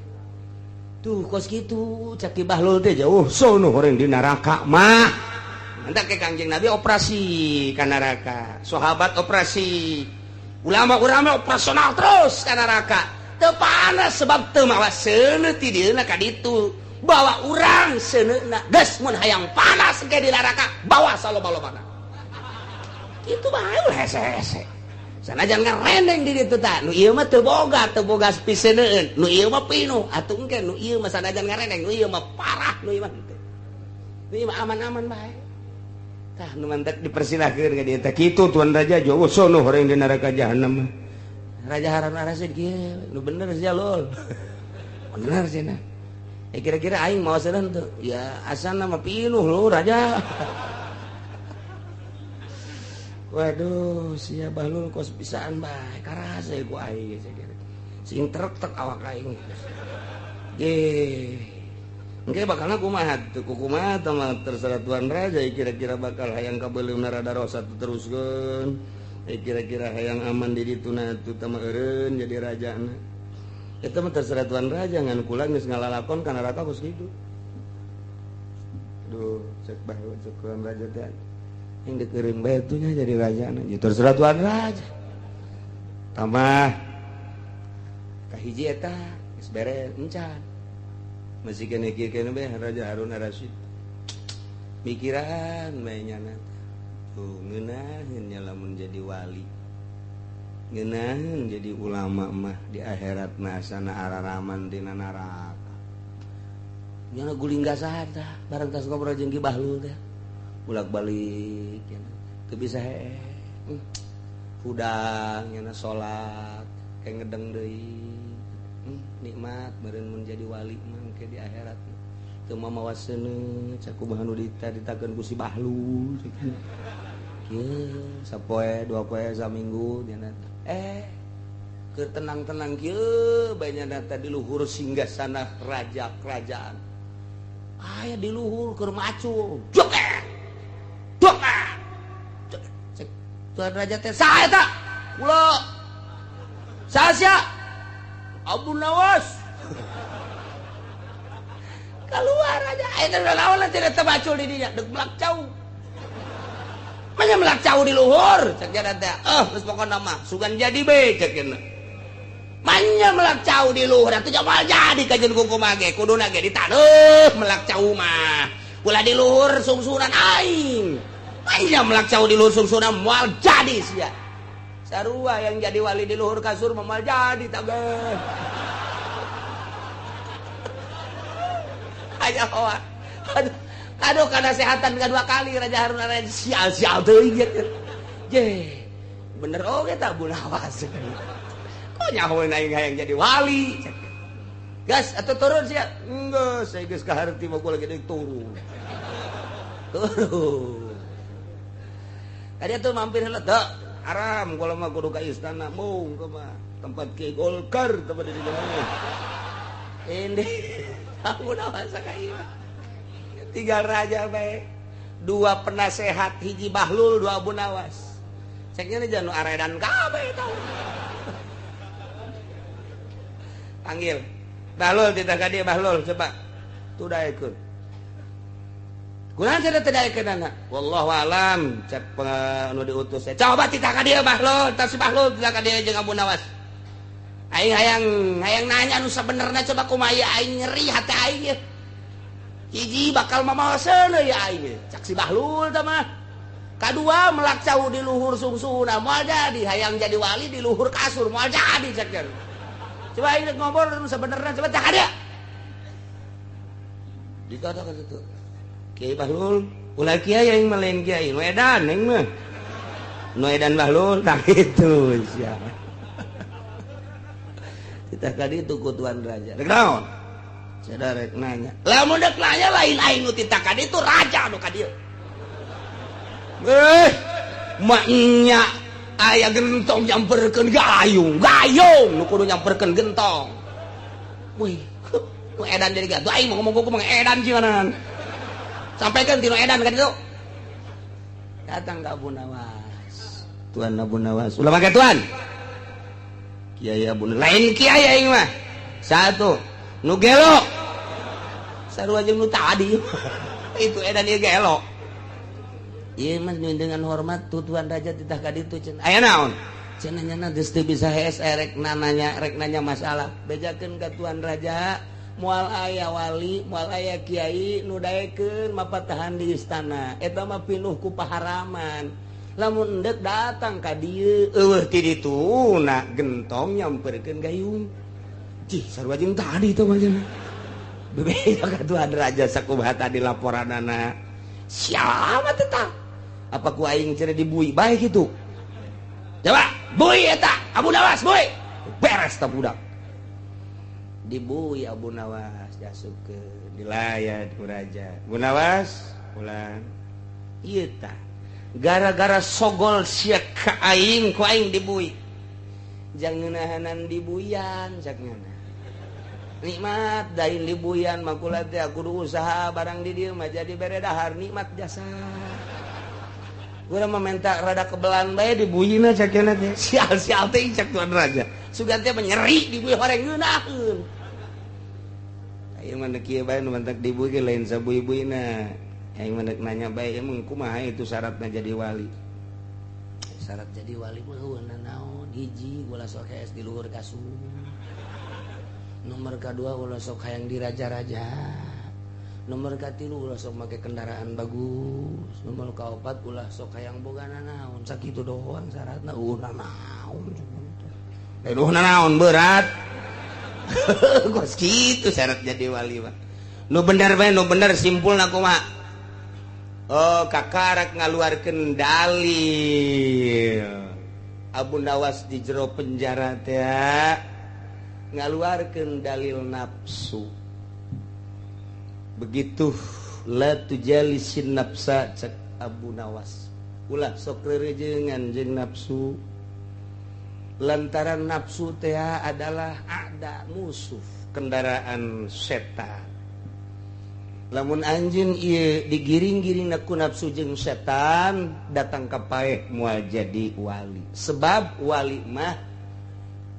Tuh kos kitu cak Bahlul teh jauh sono horeng di neraka mah. Entak ke Kangjeng Nabi operasi ka neraka. Sahabat operasi. Ulama-ulama operasional terus ka neraka. Teu panas sebab teu mawa seuneu ti dieuna ka ditu. Bawa urang seuneuna. Geus mun hayang panas ke di neraka, bawa saloba-lobana. Itu bae ulah hese-hese. Sanajan ngarendeng di ditu tah nu ieu mah teu boga piseuneun nu ieu mah pinuh atuh engke nu ieu mah sanajan ngarendeng nu ieu mah parah nu ieu mah teu nu ieu mah aman-aman bae tah nu mantep dipersilahkeun ka dieu teh kitu tuan raja jauh sono horeng di neraka jahanam raja Harun Ar-Rasyid kieu nu bener sia lol bener cenah kira-kira aing mau seureun teu ya asana mah pinuh lu raja. Waduh, sia Bahlul kos pisaan bae, karasa ku aing geus kira. Sing trek-trek awak aing. Ge. Engke bakalna kumaha teu kumaha tah mah terserah tuan raja kira-kira bakal hayang kabeuleumna rada rosa teu teruskeun. Kira-kira hayang aman di dituna teu tah mah eureun jadi rajana. Eta mah terserah tuan raja ngan kula geus ngalalakon kana neraka kos kitu. aduh cek bahwa cek tuan raja teh yang dikerin batunya jadi raja aja terserah tuan raja tambah kahiji eta geus beres encan masih kene kieu kene bae Raja Harun Ar-Rasyid mikiran bae nyana tuh ngeunaheun nya lamun jadi wali ngeunaheun jadi ulama mah di akhirat mah asana araraman dina neraka nyana guling gasahan tah bareng tas ngobrol jeung Ki Bahlul teh bolak-balik teu bisa hee hudang nyana salat kayak ngedeng deui nikmat meureun mun jadi wali mah ke di akhirat teu mamawaseun cakubahan nu ditakeun ku si Bahlul kieu sapoe dua poe saminggu nyana keur tenang-tenang kieu bae nyana teh di luhur singgasana raja kerajaan aya di luhur keur macul joket tuan raja teh saha eta kula saha Abu Nawas keluar aja eta naon tidak termacul di dinya deuk melak cau manya melak cau di luhur cek jana teh geus pokona mah sugan jadi be cek cenah manya melak cau di luhur atuh jamal jadi ka jeung kumaha ge kuduna ge ditaneuh melak cau mah ulah di luhur sungsunan aing manya melak cau di luhur sungsunan moal jadi sia sarua yang jadi wali di luhur kasur moal jadi tageh aya hoa aduh kanasehatan kadua kali Raja Harun Ar-Rasyid sial-sial teuing je bener oge tah Abu Nawas kok nyahoeun aing hayang jadi wali gas atuh turun sia geus saya geus kaharti mah gua lagi deuk turun tadi atuh mampir heula teu aram kula mah kudu ka istana mung ke mah tempat Ki Golkar tempat di jalan ini Abu Nawas kayak tinggal raja baik dua penasehat hiji Bahlul dua Abu Nawas ceknya jangan aredan kabeh tau panggil Bahlul tidak ka dia Bahlul coba tudaekeun kunaon cenah tudaekeun anak wallahu alam cek anu diutus coba tidak ka dia Bahlul tas Bahlul tidak ka dia jeung Abu Nawas aing hayang nanya nu sabenerna coba kumaha aing nyeri hati aing ya hiji bakal mamawaseun ya aing cak si Bahlul tah mah kadua melak cau di luhur sungsuna moal jadi hayang jadi wali di luhur kasur moal jadi cak coba aing ngobrol nu sabenerna coba cak ada dikatakan itu Kiai Bahlul ulah kiai aing mah lain kiai nu edan aing mah nu edan Bahlul tah kitu sia kita kali itu ku tuan raja rek naon sada rek nanya lamun dek nanya lain aing nu tita kadi itu raja nu ka dieu maknya aya gentong nyamperkeun gayung nu kudu nyamperkeun gentong wih nu edan jadi gatuh aing ngomong ku mah edan cieunan sampaikan tinu edan kan itu datang ke Abu Nawas tuan Abu Nawas ulah make tuan Kiai Abu lain kiai aing mah satu nu gelo sarua jeung nu tadi itu edan ieu gelo ieu mah dengan hormat tuan raja titah ka ditu cenah aya naon cenah nyana geus teu bisa hees rek nanya masalah bejakeun ka tuan raja moal aya wali moal aya kiai nu daekeun mapatahan di istana eta mah pinuh ku paharaman lamun endek datang ka dieu eueuh ti dituna gentong nyamperkeun gayung cih sarua jeung tadi teh mah cenah bebeda ka tuan raja sakumaha tadi laporanana sial amat eta apa ku aing cenah dibui bae kitu coba bui eta Abu Nawas bui beres tah budak dibui Abu Nawas jasukeun dilayat ku raja Abu Nawas ulang ieu tah gara-gara sogol sia ka aing ku aing dibui jangan ngeunahanan dibuyan sakna nikmat dain dibuyan mah kula teh kudu usaha barang di dieu mah jadi bere dahar nikmat jasa gua mah minta rada kebelan bae dibuyina sakna teh sial-sial teh cak tuan raja sugan teh menyeri dibui horeng ngeunaheun ieu mah kieu bae nu mantak dibui ge lain sabui-buina Aing mendek nanya bae emang kumaha itu syaratna jadi wali. Syarat jadi wali mah naon hiji ulah sok es di luhur kasur. Nomor kedua ulah sok hayang diraja-raja. Nomor katilu ulah sok make kendaraan bagus. Nomor kaopat ulah sok hayang boga naon. Sakitu doang syaratna naon. Naon berat. Gos kitu syarat jadi wali mah. Nu bener bae nu bener simpulna kumaha? Oh kakarak ngaluarkeun dalil. Abu Nawas di jero penjara teh ngaluarkeun dalil nafsu. Begitu la tujalisin nafsa cek Abu Nawas. Ulah sok rerejeungan jeung nafsu. Lantaran nafsu teh adalah ada musuh kendaraan setan. Lamun anjeun ieu digiring-giring ku nafsu jeung setan datang ka paeh moal jadi wali. Sebab wali mah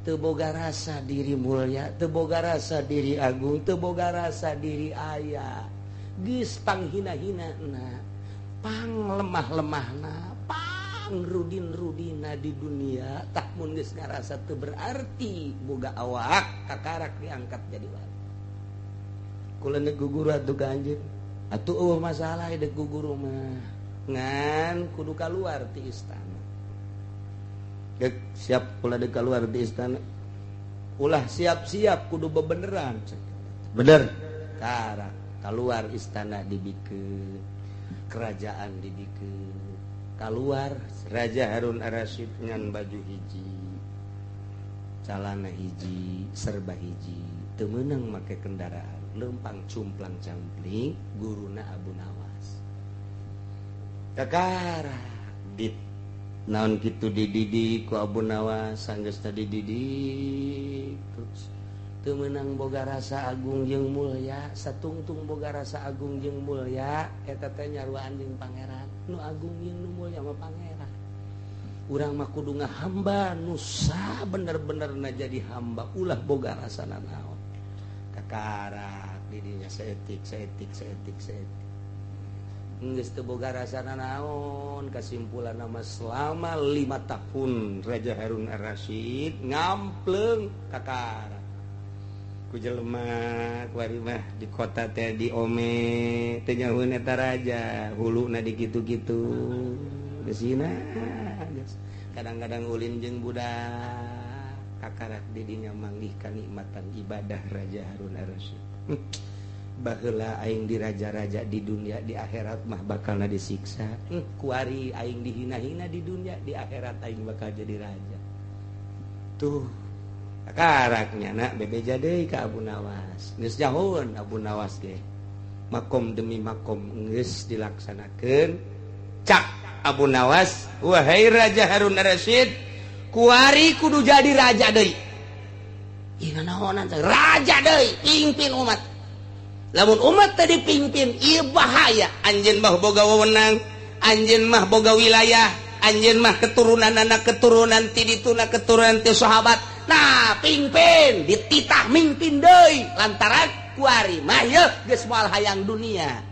teu boga rasa diri mulia, teu boga rasa diri agung, teu boga rasa diri aya. Geus panghina-hinana, pang lemah-lemahna, pang rudin-rudina di dunia, tah mun geus ngarasa teu berarti boga awak kakarak diangkat jadi wali. Kula neuk guguru atuh ka anjeun. Atuh masalah deuk guguru mah. Ngan kudu kaluar ti istana. Geuk siap kula deuk kaluar ti istana. Ulah siap-siap kudu bebeneran. Bener. Karak kaluar istana dibikeun. Kerajaan dibikeun. Kaluar Raja Harun Ar-Rasyid ngan baju hiji. Calana hiji, serba hiji. Teu meunang make kendaraan. Lempang cumplang campling guruna Abu Nawas kakara dit naon kitu dididik ku Abu Nawas sanggeus dididik terus teu meunang boga rasa agung jeung mulya satungtung boga rasa agung jeung mulya eta teh nyaruaan jeung pangeran nu agung jeung nu mulya mah pangeran urang mah kudu ngahamba nu sabener-benerna jadi hamba ulah boga rasana naon kakarak dirinya seetik geus teu boga rasana naon kasimpulan nama selama 5 tahun Raja Harun Ar-Rasyid ngampleung kakarak ku jelema kuari mah di kota teh diome teh nyahoeun eta raja huluna di kitu-kitu geusina kadang-kadang ulin jeung budak kakarak didinya manggih kanikmatan ibadah Raja Harun Ar-Rasyid. Baheula aing di raja-raja di dunia di akhirat mah bakalna disiksa. Kuari aing dihina-hina di dunia di akhirat aing bakal jadi raja. Tuh kakaraknya nak bebeja deui ka Abu Nawas. Geus jahoeun Abu Nawas ge. Makom demi makom geus dilaksanakeun. Cak Abu Nawas, wahai Raja Harun Ar-Rasyid, kuari kudu jadi raja deui. Ieu naonan raja deui, pimpin umat. Lamun umat teh dipimpin ieu bahaya. Anjeun mah boga wewenang, anjeun mah boga wilayah, anjeun mah keturunanna keturunan ti dituna keturunan ti sahabat. Nah, pimpin, dititah mimpin deui lantaran kuari mah yeuh geus moal hayang dunia.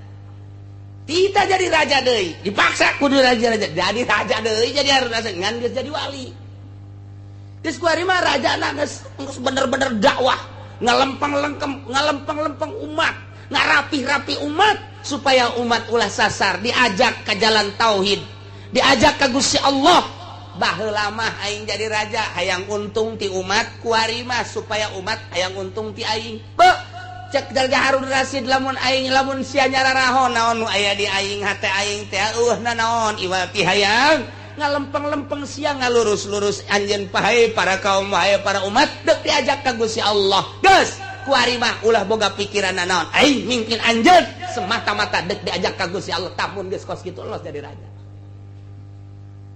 Tita jadi raja deui, dipaksa kudu raja-raja. Jadi raja deui jadi Harun Ar-Rasyid ngan geus jadi wali. Geus kuari mah rajana geus bener-bener dakwah, ngalempeng-lempeng umat, ngarapih-rapih umat supaya umat ulah sasar, diajak ke jalan tauhid, diajak ke Gusti Allah. Baheula mah aing jadi raja hayang untung ti umat, kuari mah supaya umat hayang untung ti aing. Cek Raja Harun Ar-Rasyid lamun aing lamun sia nyararahon naon nu aya di aing hate aing teh naon iwal ti hayang ngalempeng-lempeng sia ngalurus-lurus anjeun pahe para kaum pahe para umat deuk diajak ka Gusti Allah. Geus kuari mah ulah boga pikiran naon aing mingkin anjeun semata-mata deuk diajak ka Gusti Allah tamun geus kos kitu los jadi raja.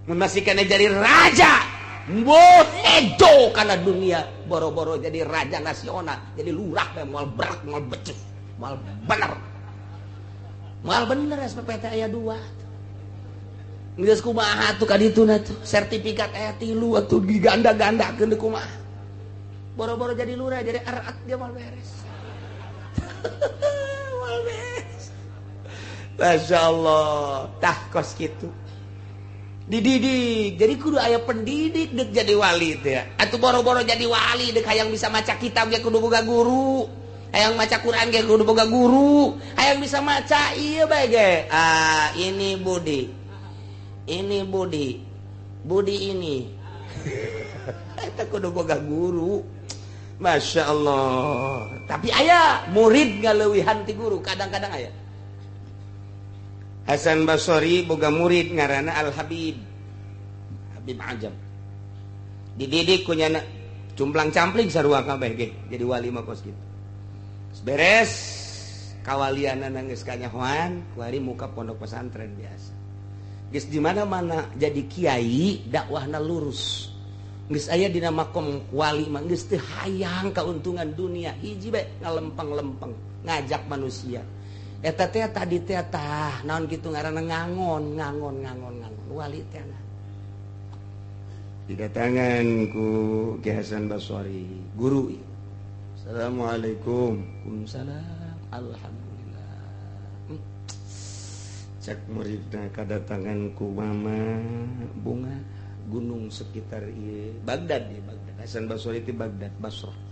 Mun masih kana jadi raja bohedo karena dunia boro-boro jadi raja nasional jadi lurah moal berak moal becus moal bener SPPT aya 2 geus kumaha tuh kadituna tuh sertifikat aya 3 atuh diganda-gandakeun deui kumaha boro-boro jadi lurah jadi arat dia moal beres moal beres Masya Allah tah kos gitu dididik jadi kudu aya pendidik dek jadi wali teh atuh boro-boro jadi wali dek hayang bisa maca kitab ge kudu boga guru hayang maca Quran ge kudu boga guru hayang bisa maca ieu bae ge ini Budi ini eta kudu boga guru Masya Allah tapi aya murid ngaleuwihan ti guru kadang-kadang aya Hasan Basri boga murid ngaranna Al Habib Ajam dididik ku nyana cumplang-campling sarua kabeh ge jadi wali mah kos kitu beres kawalianana geus kanyahoan ku hari muka pondok pesantren biasa geus di mana-mana jadi kiai dakwahna lurus geus aya dina makom wali mah geus teu hayang kauntungan dunia hiji bae ngalempeng-lempeng ngajak manusia eta teh tadi teh tah naon kitu ngaranna ngangon wali teh didatangan ku Ki Hasan Basri guru Assalamualaikum Waalaikumsalam Alhamdulillah cek muridna kadatangan ku mama bunga gunung sekitar ieu Baghdad ya Baghdad Hasan Basri ti Baghdad Basrah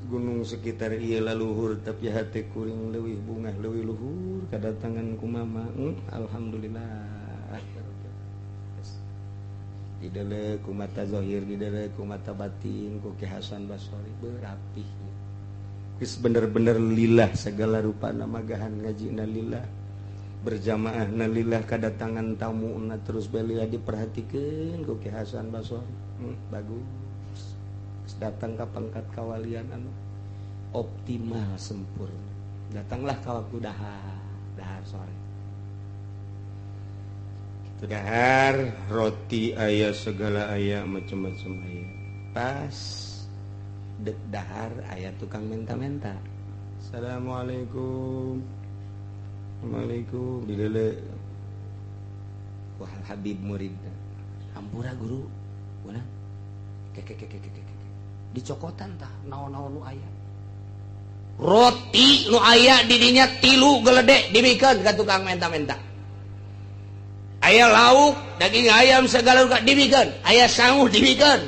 gunung sekitar ieu laluhur tapi hati kuring leuwih bunga leuwih luhur kadatangan ku mama alhamdulillah didele ku mata zahir didele ku mata batin ku Ki Hasan Basri berapih geus bener-bener lillah segala rupa namagahan ngajina lillah berjamaah na lillah kadatangan tamuuna terus beliau diperhatikeun ku Ki Hasan Basri bagus datang ke pangkat kawalian anu optimal sempurna datanglah ka waktu dahar sore itu dahar roti aya segala aya macam-macam aya pas dek dahar aya tukang menta-menta Assalamualaikum Waalaikumsalam dilele wah Habib murid hampura guru mana kek dicokotan tah naon-naon nu aya roti nu aya di dinya 3 geledek dimikeun ka tukang menta-menta aya lauk daging ayam segala rupa dimikeun aya sanguh dimikeun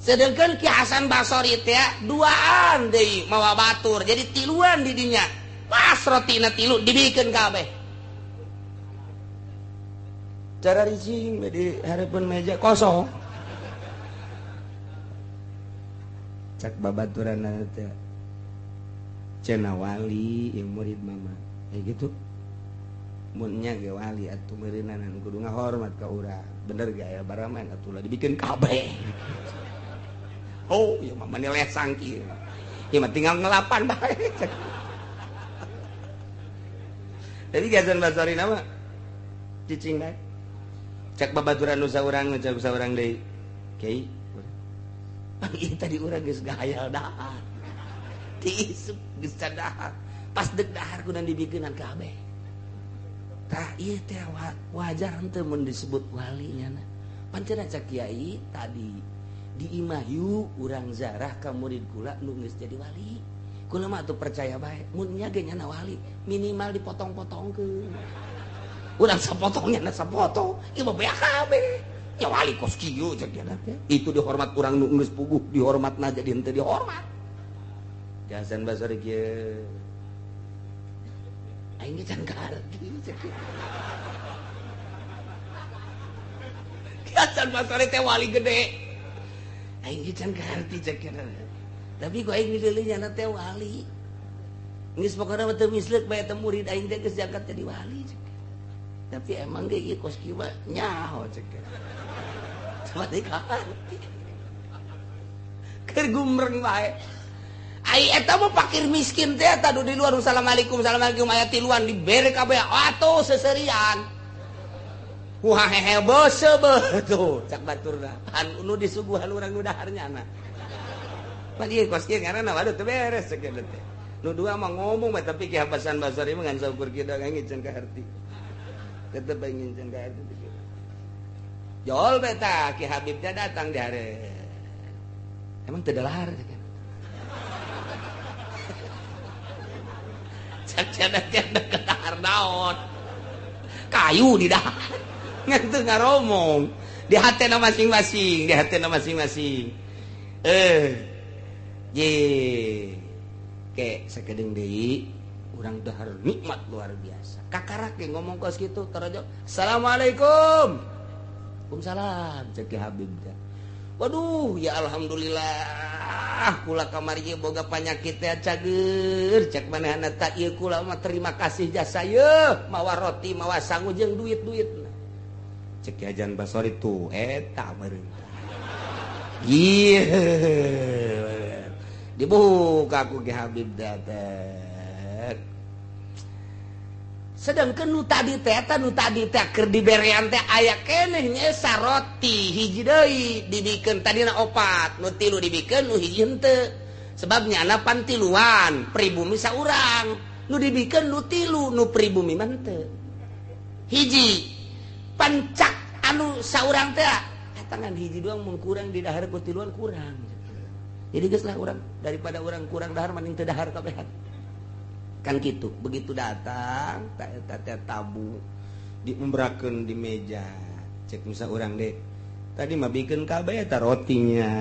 sedangkan Ki Hasan Basri teh duaan deui mawa batur jadi 3 di dinya pas rotina 3 dimikeun kabeh cara ricing di hareupeun meja kosong cak babaturan teh cenah wali yang murid mama kayak gitu munnya ge wali atuh meureunan kudu ngahormat ka urang bener gak ya baraman atuh lah dibikin kabeh oh ya mama nilai sangki ya mah tinggal ngelapan bae jadi Hasan Basri nama cicing bae cak babaturan nu saurang cak saurang deui kiai ieu tadi urang geus gahayal dahar diisuk geus dahar pas deg dahar kunaon dibikeunan kabeh tah ieu teh wajar henteu mun disebut wali nya pancen cak kiai tadi di imahyu urang zarah ka murid kula nu geus jadi wali kula mah atuh percaya bae mun nya ge nyana wali minimal dipotong-potongkeun urang sapotongnya na sapotong ieu mah beak kabeh ya wali kos kieu cek dia itu dihormat urang nu geus puguh dihormatna jadi henteu dihormat Hasan Basri kieu aing ge can kaharti cek Hasan Basri teh wali gede aing ge can kaharti cek tapi ku aing dideuleuh nya teh wali geus pokona teu misleuk bae teh murid aing teh geus diangkat jadi wali cek tapi emang ge ieu kos kieu nyaho cek mati kaharti keur gumreng bae ai eta mah fakir miskin teh eta di luar assalamualaikum aya 3 dibere kabeh atuh seserian wah hehe bose betul cak baturna anu disuguhan urang nu daharnya na mah ieu kos kieu ngaranna waduh teu beres cek teh nu dua mah ngomong mah tapi Ki Hasan Basri mah ngan saukur kieu da ngingin kaharti tetep ingin can kaharti jol beta Ki Habibnya datang di hari emang tidak lahar kan cak canda-canda ke dahar daun kayu di dahar ngantu ngaromong di hatena masing-masing ye ke sakedeung deui urang dahar nikmat luar biasa kakarak ge ngomong kos kitu tarajo assalamualaikum waalaikumsalam cek Habib teh waduh ya alhamdulillah kula kamari ieu boga panyakit teh cager cek manehna ta ieu kula mah terima kasih jasa yeuh mawa roti mawa sangu jeung duit-duitna cek Ajan Basori tuh eta meureun ieu dibuka ku Ki Habib datek sedangkan nu tadi teh keur diberean teh aya keneh nyesa roti hiji deui dibikeun tadina opat nu tilu dibikeun nu hiji henteu sebab nyana pantiluan pribumi saurang nu dibikeun nu tilu nu pribumi mah henteu hiji pancak anu saurang teh tangan hiji doang mun kurang di dahar ku tiluan kurang jadi geus lah urang daripada urang kurang dahar mending teu dahar kabehan kan gitu begitu datang eta teh tabu diumbrakeun di meja cek misa urang deh tadi mah bikeun kabeh eta rotinya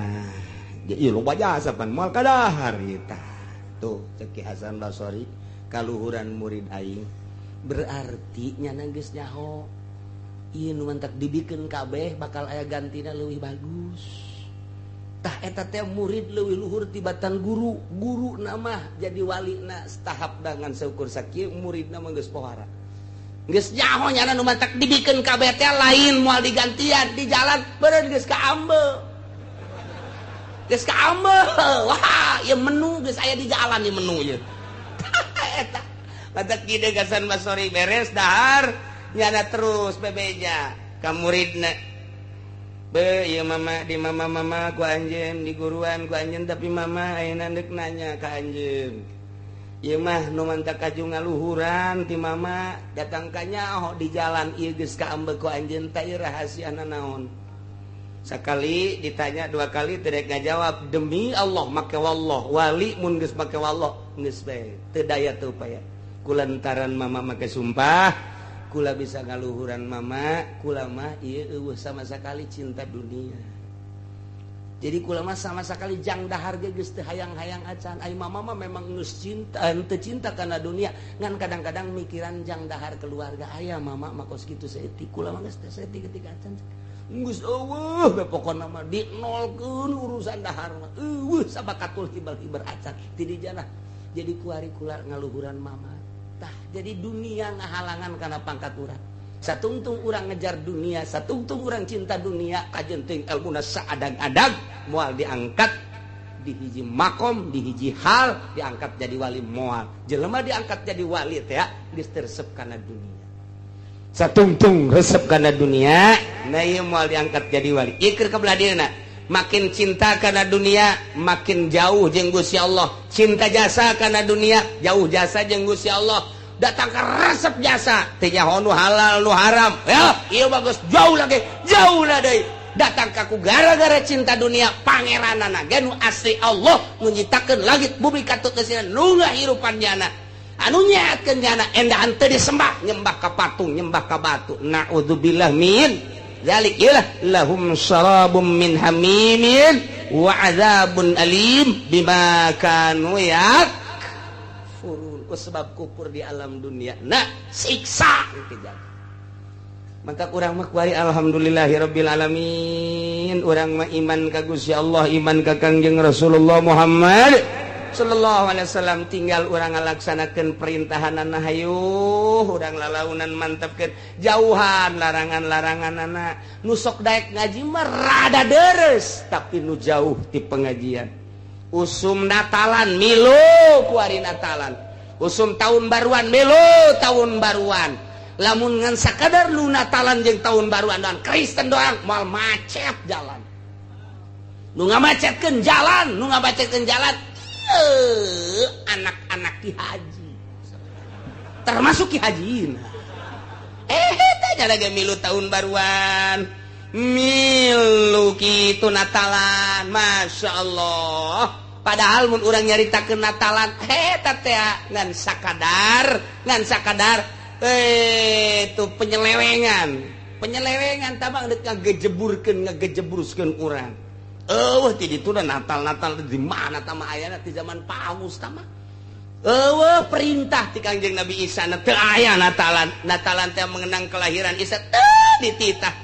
ieu loba jasa pan moal ka dahar eta tuh cek Ki Hasan Basori kaluhuran murid aing berarti nyana geus nyaho ieu nu mantak dibikeun kabeh bakal aya gantina leuwih bagus tah eta teh murid leuwih luhur tibatan guru nama jadi walina tahap dengan seukur sakieu muridna mah geus pohara geus nyaho nyana nu mantak dibikeun kabeh teh lain moal digantian di jalan beureun geus ka ambeul wah ieu menu geus aya di jalan ieu menu ieu eta mantak kieu Hasan Basori beres dahar nyana terus bebeja ka muridna be ieu mama di mama ku anjeun di guruan ku anjeun tapi mama ayeuna deuk nanya ka anjeun ieu mah nu mantak kaju ngaluhuran ti mama datang ka nyaho di jalan ieu geus kaambeuk ku anjeun teh ieu rahasiana naon sakali ditanya dua kali teu daek ngajawab demi Allah make wallah wali mun geus make wallah geus bae teu daya teu upaya kulantaran mama make sumpah kula bisa ngaluhuran mama kula mah ieu eueuh sama sakali cinta dunia jadi kula mah sama sakali jang dahar ge geus teu hayang-hayang acan ai mama mah memang geus cinta teu cinta kana dunia ngan kadang-kadang mikiran jang dahar keluarga aya mama mah kos kitu saeutik kula mah geus teu saeutik ketika acan geus eueuh be pokona mah dinolkeun urusan dahar mah eueuh sabakatul hibal-hibal acan ti dijana jadi kuari kula ngaluhuran mama jadi dunia ngahalangan karena pangkat urang satungtung urang ngejar dunia satungtung urang cinta dunia kajenting elmuna saadag-adag moal diangkat di hiji makom di hiji hal diangkat jadi wali moal jelema diangkat jadi wali teh geus resep kana dunia satungtung resep kana dunia nah ieu moal diangkat jadi wali ieu keur kabelah dieuna makin cinta karena dunia makin jauh jeung Gusti Allah cinta jasa karena dunia jauh jasa jeung Gusti Allah datang ke resep jasa teh nyaho nu halal nu haram ya ieu bagus jauh lagi jauh lah deui datang kaku gara-gara cinta dunia pangeranana ge nu asli Allah nu nyiptakeun langit bumi katut geusina nu ngahirupan jana anu nyaetkeun jana endahan teu disembah nyembah ka patung nyembah ka batu naudzubillah min zalik ilah lahum syarabum min hamimin wa adzabun alim bima kanu yakfurun sebab kufur di alam dunia nah siksa kejadian mantap urang mah kuari alhamdulillahirabbil alamin urang mah iman ka Gusti Allah iman ka Kangjeng Rasulullah Muhammad sallallahu alaihi wasallam tinggal urang ngalaksanakeun perintahanana hayuh urang lalaunan mantepkeun jauhan larangan-laranganana nu sok daek ngaji mah rada deres tapi nu jauh ti pengajian usum natalan milu ku ari natalan usum tahun baruan milu tahun baruan lamun ngan sakadar lu natalan jeung tahun baruan dan Kristen doang moal macet jalan nu ngamacetkeun jalan anak-anak Ki Haji termasuk Ki Haji tanya lagi milu tahun baruan milu kitu natalan Masya Allah padahal mun urang nyaritakeun natalan eta teh ngan sakadar itu penyelewengan tamang ngejeburkan orang. Itu Natal di mana tama ayana di zaman Paus tama. Perintah ti Kangjeng Nabi Isa teu aya Natalan teh mengenang kelahiran Isa dititah.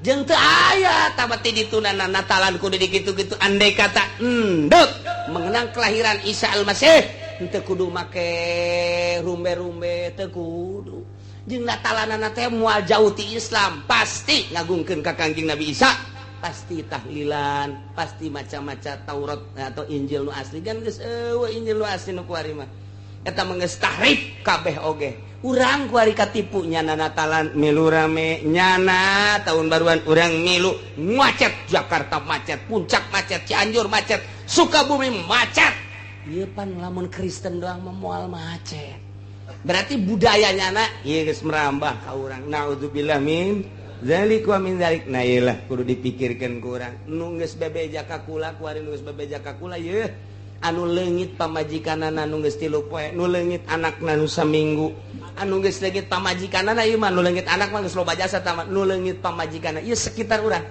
Jeung teu aya tabati dituna Natalan kudu dikitu-kitu andai kata endeuh mengenang kelahiran Isa Al-Masih teu kudu make rumbe-rumbe teu kudu. Jeung Natalanana teh moal jauh ti Islam pasti ngagungkeun ka Kangjeng Nabi Isa. Pasti tahlilan, pasti maca-maca Taurat atau Injil nu asli kan geus Injil nu asli nu kuari mah. Eta mah geus tahrif kabeh oge. Urang kuari katipu nyana Natalan milu rame nyana tahun baruan urang milu macet Jakarta macet, Puncak macet, Cianjur macet, Sukabumi macet. Ieu pan lamun Kristen doang mah moal macet. Berarti budayanya ieu geus merambah ka urang. Naudzubillah min zalik wa min zalik. Nah iyalah kudu dipikirkan kurang nu geus bebeja ka kula kuari nu geus bebeja ka kula yeuh anu leungit pamajikanana nu geus 3 poe nu leungit anakna nu saminggu anu geus leungit pamajikanana ieu mah nu leungit anak mah geus loba jasa tamat nu leungit pamajikanana ieu sekitar urang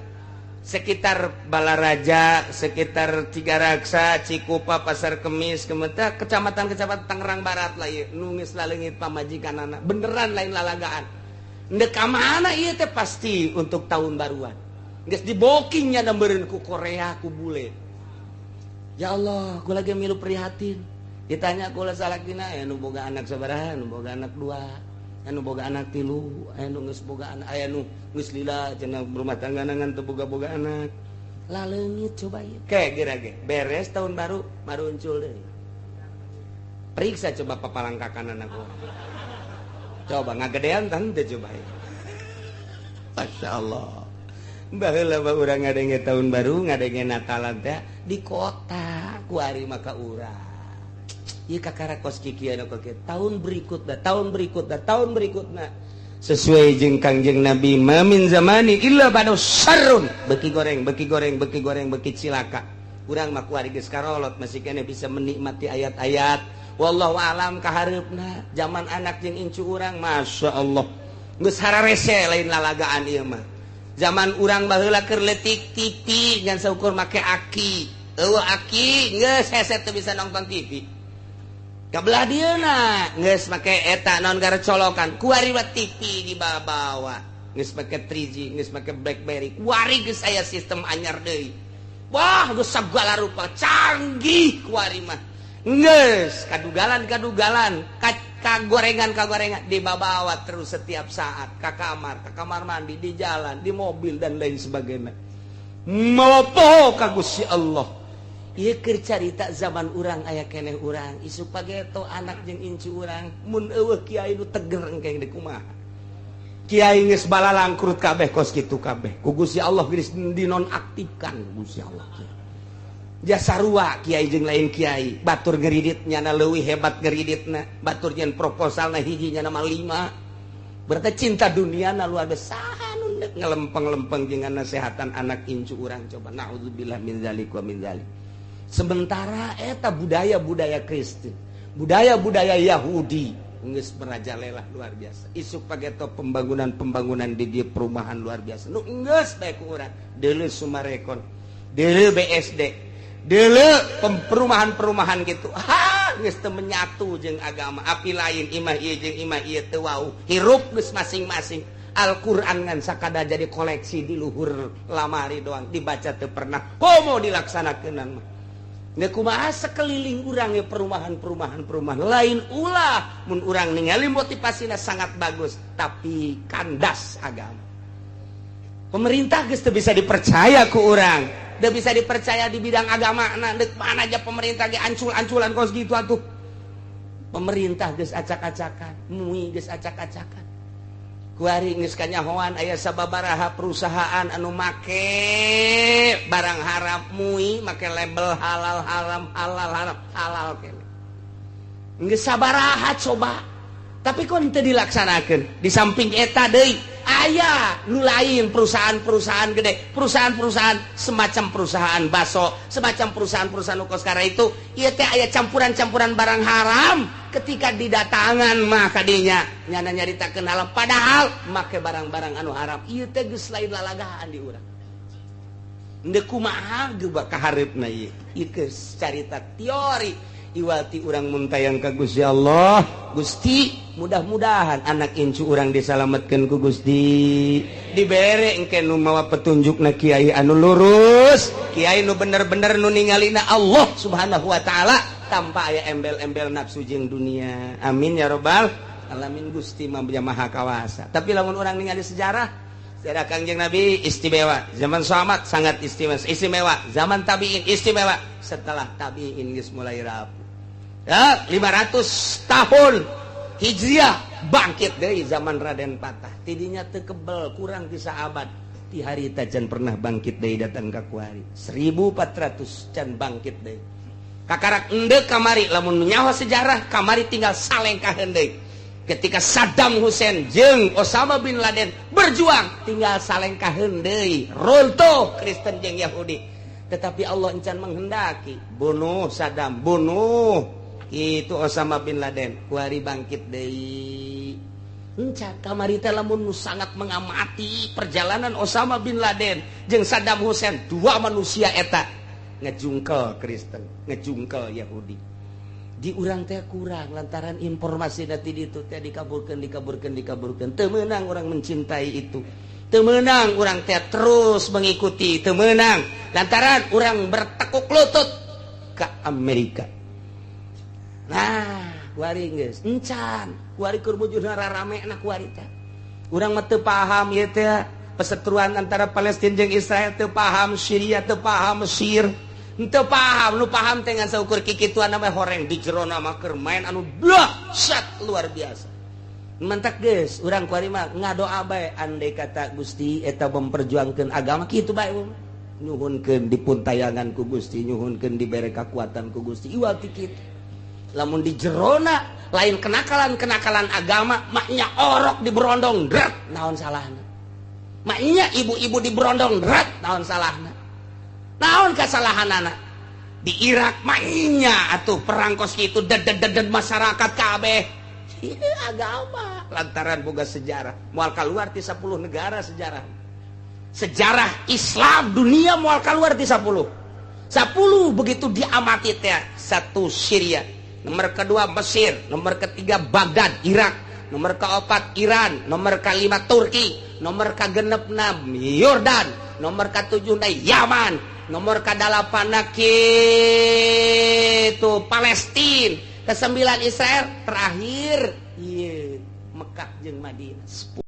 sekitar Balaraja sekitar Cigaraksa Cikupa Pasar Kemis Kemeta kecamatan-kecamatan Tangerang Barat lah ieu nu geus leungit pamajikanana beneran lain lalagaan. Ndek mana iya teh pasti untuk tahun baruan. Geus dibokingnya nembereun ku Korea ku bule. Ya Allah, ku lagi milu prihatin. Ditanya kula salakina anu boga anak sabaraha, anu boga anak 2, anu boga anak 3, anu geus boga anak aya nu geus lila cenah rumah tangga ngan teu boga-boga anak. Lah leungit coba ieu. Ke gira-ge, beres tahun baru uncul deui. Periksa coba papalangkakan anak gua. Coba ngagedean tang teh coba. Masya Allah. Baheula mah urang ngadenge tahun baru, ngadenge Natalan teh di kota kuari maka urang. Ieu kakara kos kikieu kieu. Tahun berikutna. Sesuai jeung Kangjeng Nabi, "Mamin zamani illa ba'da syarrun." Beki goreng, beki cilaka. Urang mah kuari geus karolot masih kene bisa menikmati ayat-ayat. Wallahu alam kahareupna zaman anak jeung incu urang masya Allah geus hararese lain lalagaan ieu mah zaman urang baheula keur leutik TV ngan saukur make aki aki geus hese teu bisa nonton TV kabelah dieuna geus make eta naon gara colokan kuari wa TV dibawa geus make 3G geus make BlackBerry kuari geus aya sistem anyar deui wah geus sagala rupa canggih kuari mah nges kadugalan kagorengan dibawa terus setiap saat ke kamar mandi di jalan di mobil dan lain sebagainya mopo ka Gusti Allah ieu keur carita zaman urang aya keneh urang isuk pageto anak jeung incu urang mun eueuh kiai nu teger engke kumaha kiai geus balalangkrut kabeh kos kitu kabeh ku Gusti Allah geus dinonaktifkan Gusti Allah jasa sarua kiai jeung lain kiai batur geridit nyana leuwih hebat geriditna batur nyen proposal na hiji nyana mah 5 berarti cinta dunia na luar biasa nu ngelempeng-lempeng jeung nasehatan anak incu urang coba naudzubillah min zalik wa min zalik sementara eta budaya-budaya Kristen budaya-budaya Yahudi geus merajalela luar biasa isuk pageto pembangunan di dieu perumahan luar biasa nu geus bae ku urang deuleu Sumarekon deuleu BSD deuleu perumahan-perumahan gitu geus teu menyatu jeung agama api lain imah ieu jeung imah ieu teu wau hirup geus masing-masing Al-Qur'an ngan sakada jadi koleksi di luhur lamari doang dibaca teu pernah komo dilaksanakeunna mah nge kumaha sekeliling urang ge perumahan lain ulah mun urang ningali motivasina sangat bagus tapi kandas agama pemerintah geus teu bisa dipercaya ku urang udah bisa dipercaya di bidang agama nah mana aja pemerintah ge ancul-anculan kos gitu atuh pemerintah geus acak-acakan mui geus acak-acakan kuari geus kanyahoan aya sababaraha perusahaan anu make barang haram mui make label halal halal kene geus sabaraha coba tapi kok teu dilaksanakeun di samping eta deui aya nu lain perusahaan-perusahaan gede, perusahaan-perusahaan semacam perusahaan baso, semacam perusahaan-perusahaan ukoskara itu ieu teh aya campuran-campuran barang haram ketika didatangan mah kadinya nyana nyaritakeun haram padahal make barang-barang anu haram ieu teh geus lain lalagahan di urang. Endeu kumaha gebak kahareupna ieu. Ieu geus carita teori iwati urang muntayang ka Gusti Allah. Gusti, mudah-mudahan anak incu urang disalametkeun ku Gusti. Dibere engke nu mawa petunjukna kiai anu lurus, kiai nu bener-bener nu ningalina Allah Subhanahu wa taala tanpa aya embel-embel nafsu jeung dunia. Amin ya rabbal alamin. Gusti mah maha kawasa. Tapi lamun urang ningali sejarah Kangjeng Nabi istimewa, zaman sahabat sangat istimewa, zaman tabi'in istimewa, setelah tabi'in geus mulai rapuh. Ya, 500 tahun Hijriah bangkit deui zaman Raden Patah. Tidinya teu kebel kurang ti sahabat. Ti harita can pernah bangkit deui datang ka kuari. 1400 can bangkit deui. Kakarak endeu kamari lamun nyaho sejarah kamari tinggal salengkaheun deui. Ketika Saddam Hussein jeung Osama bin Laden berjuang tinggal salengkaheun deui, runtuh Kristen jeung Yahudi. Tetapi Allah encan menghendaki bunuh Saddam, bunuh itu Osama bin Laden, kuari bangkit deui. Encan kamari teh lamun sangat mengamati perjalanan Osama bin Laden jeung Saddam Hussein, dua manusia eta ngejungkel Kristen, ngejungkel Yahudi. Di urang teh kurang lantaran informasi nanti ditu teh dikaburkeun teu meunang urang mencintai itu, teu meunang urang teh terus mengikuti, teu meunang lantaran urang bertekuk lutut ke Amerika. Nah kuari geus encan kuari keur wujudna raramena kuari teh urang mah teu paham ieu teh perseteruan antara Palestina jeung Israel, teu paham Syria, teu paham Mesir, teu paham. Nu paham teh ngan saukur kikituan nama horeng di jero nama keur main anu dahsyat luar biasa. Mentak geus urang kuari mah ngadoa bae andai kata Gusti eta memperjuangkeun agama kitu bae nyuhunkeun dipuntayangan ku Gusti, nyuhunkeun dibere kakuatan ku Gusti iwati kitu. Lamun di jerona lain kenakalan agama maknya orok di berondong drat naon salahna, maknya ibu-ibu di berondong drat naon salahna, naon kasalahanana. Di Irak mainnya atuh perang kos kitu ded masyarakat kabeh ieu agama lantaran boga sejarah moal kaluar ti 10 negara sejarah Islam dunia moal kaluar ti 10 begitu diamati teh. 1 Syria, nomor kedua Mesir, nomor ketiga Baghdad Irak, nomor keempat Iran, nomor kelima Turki, nomor kagenepna Yordan, nomor ketujuh Yaman, nomor ke-8 kitu Palestina, ke-9 Israel, terakhir ieu Mekah jeung Madinah.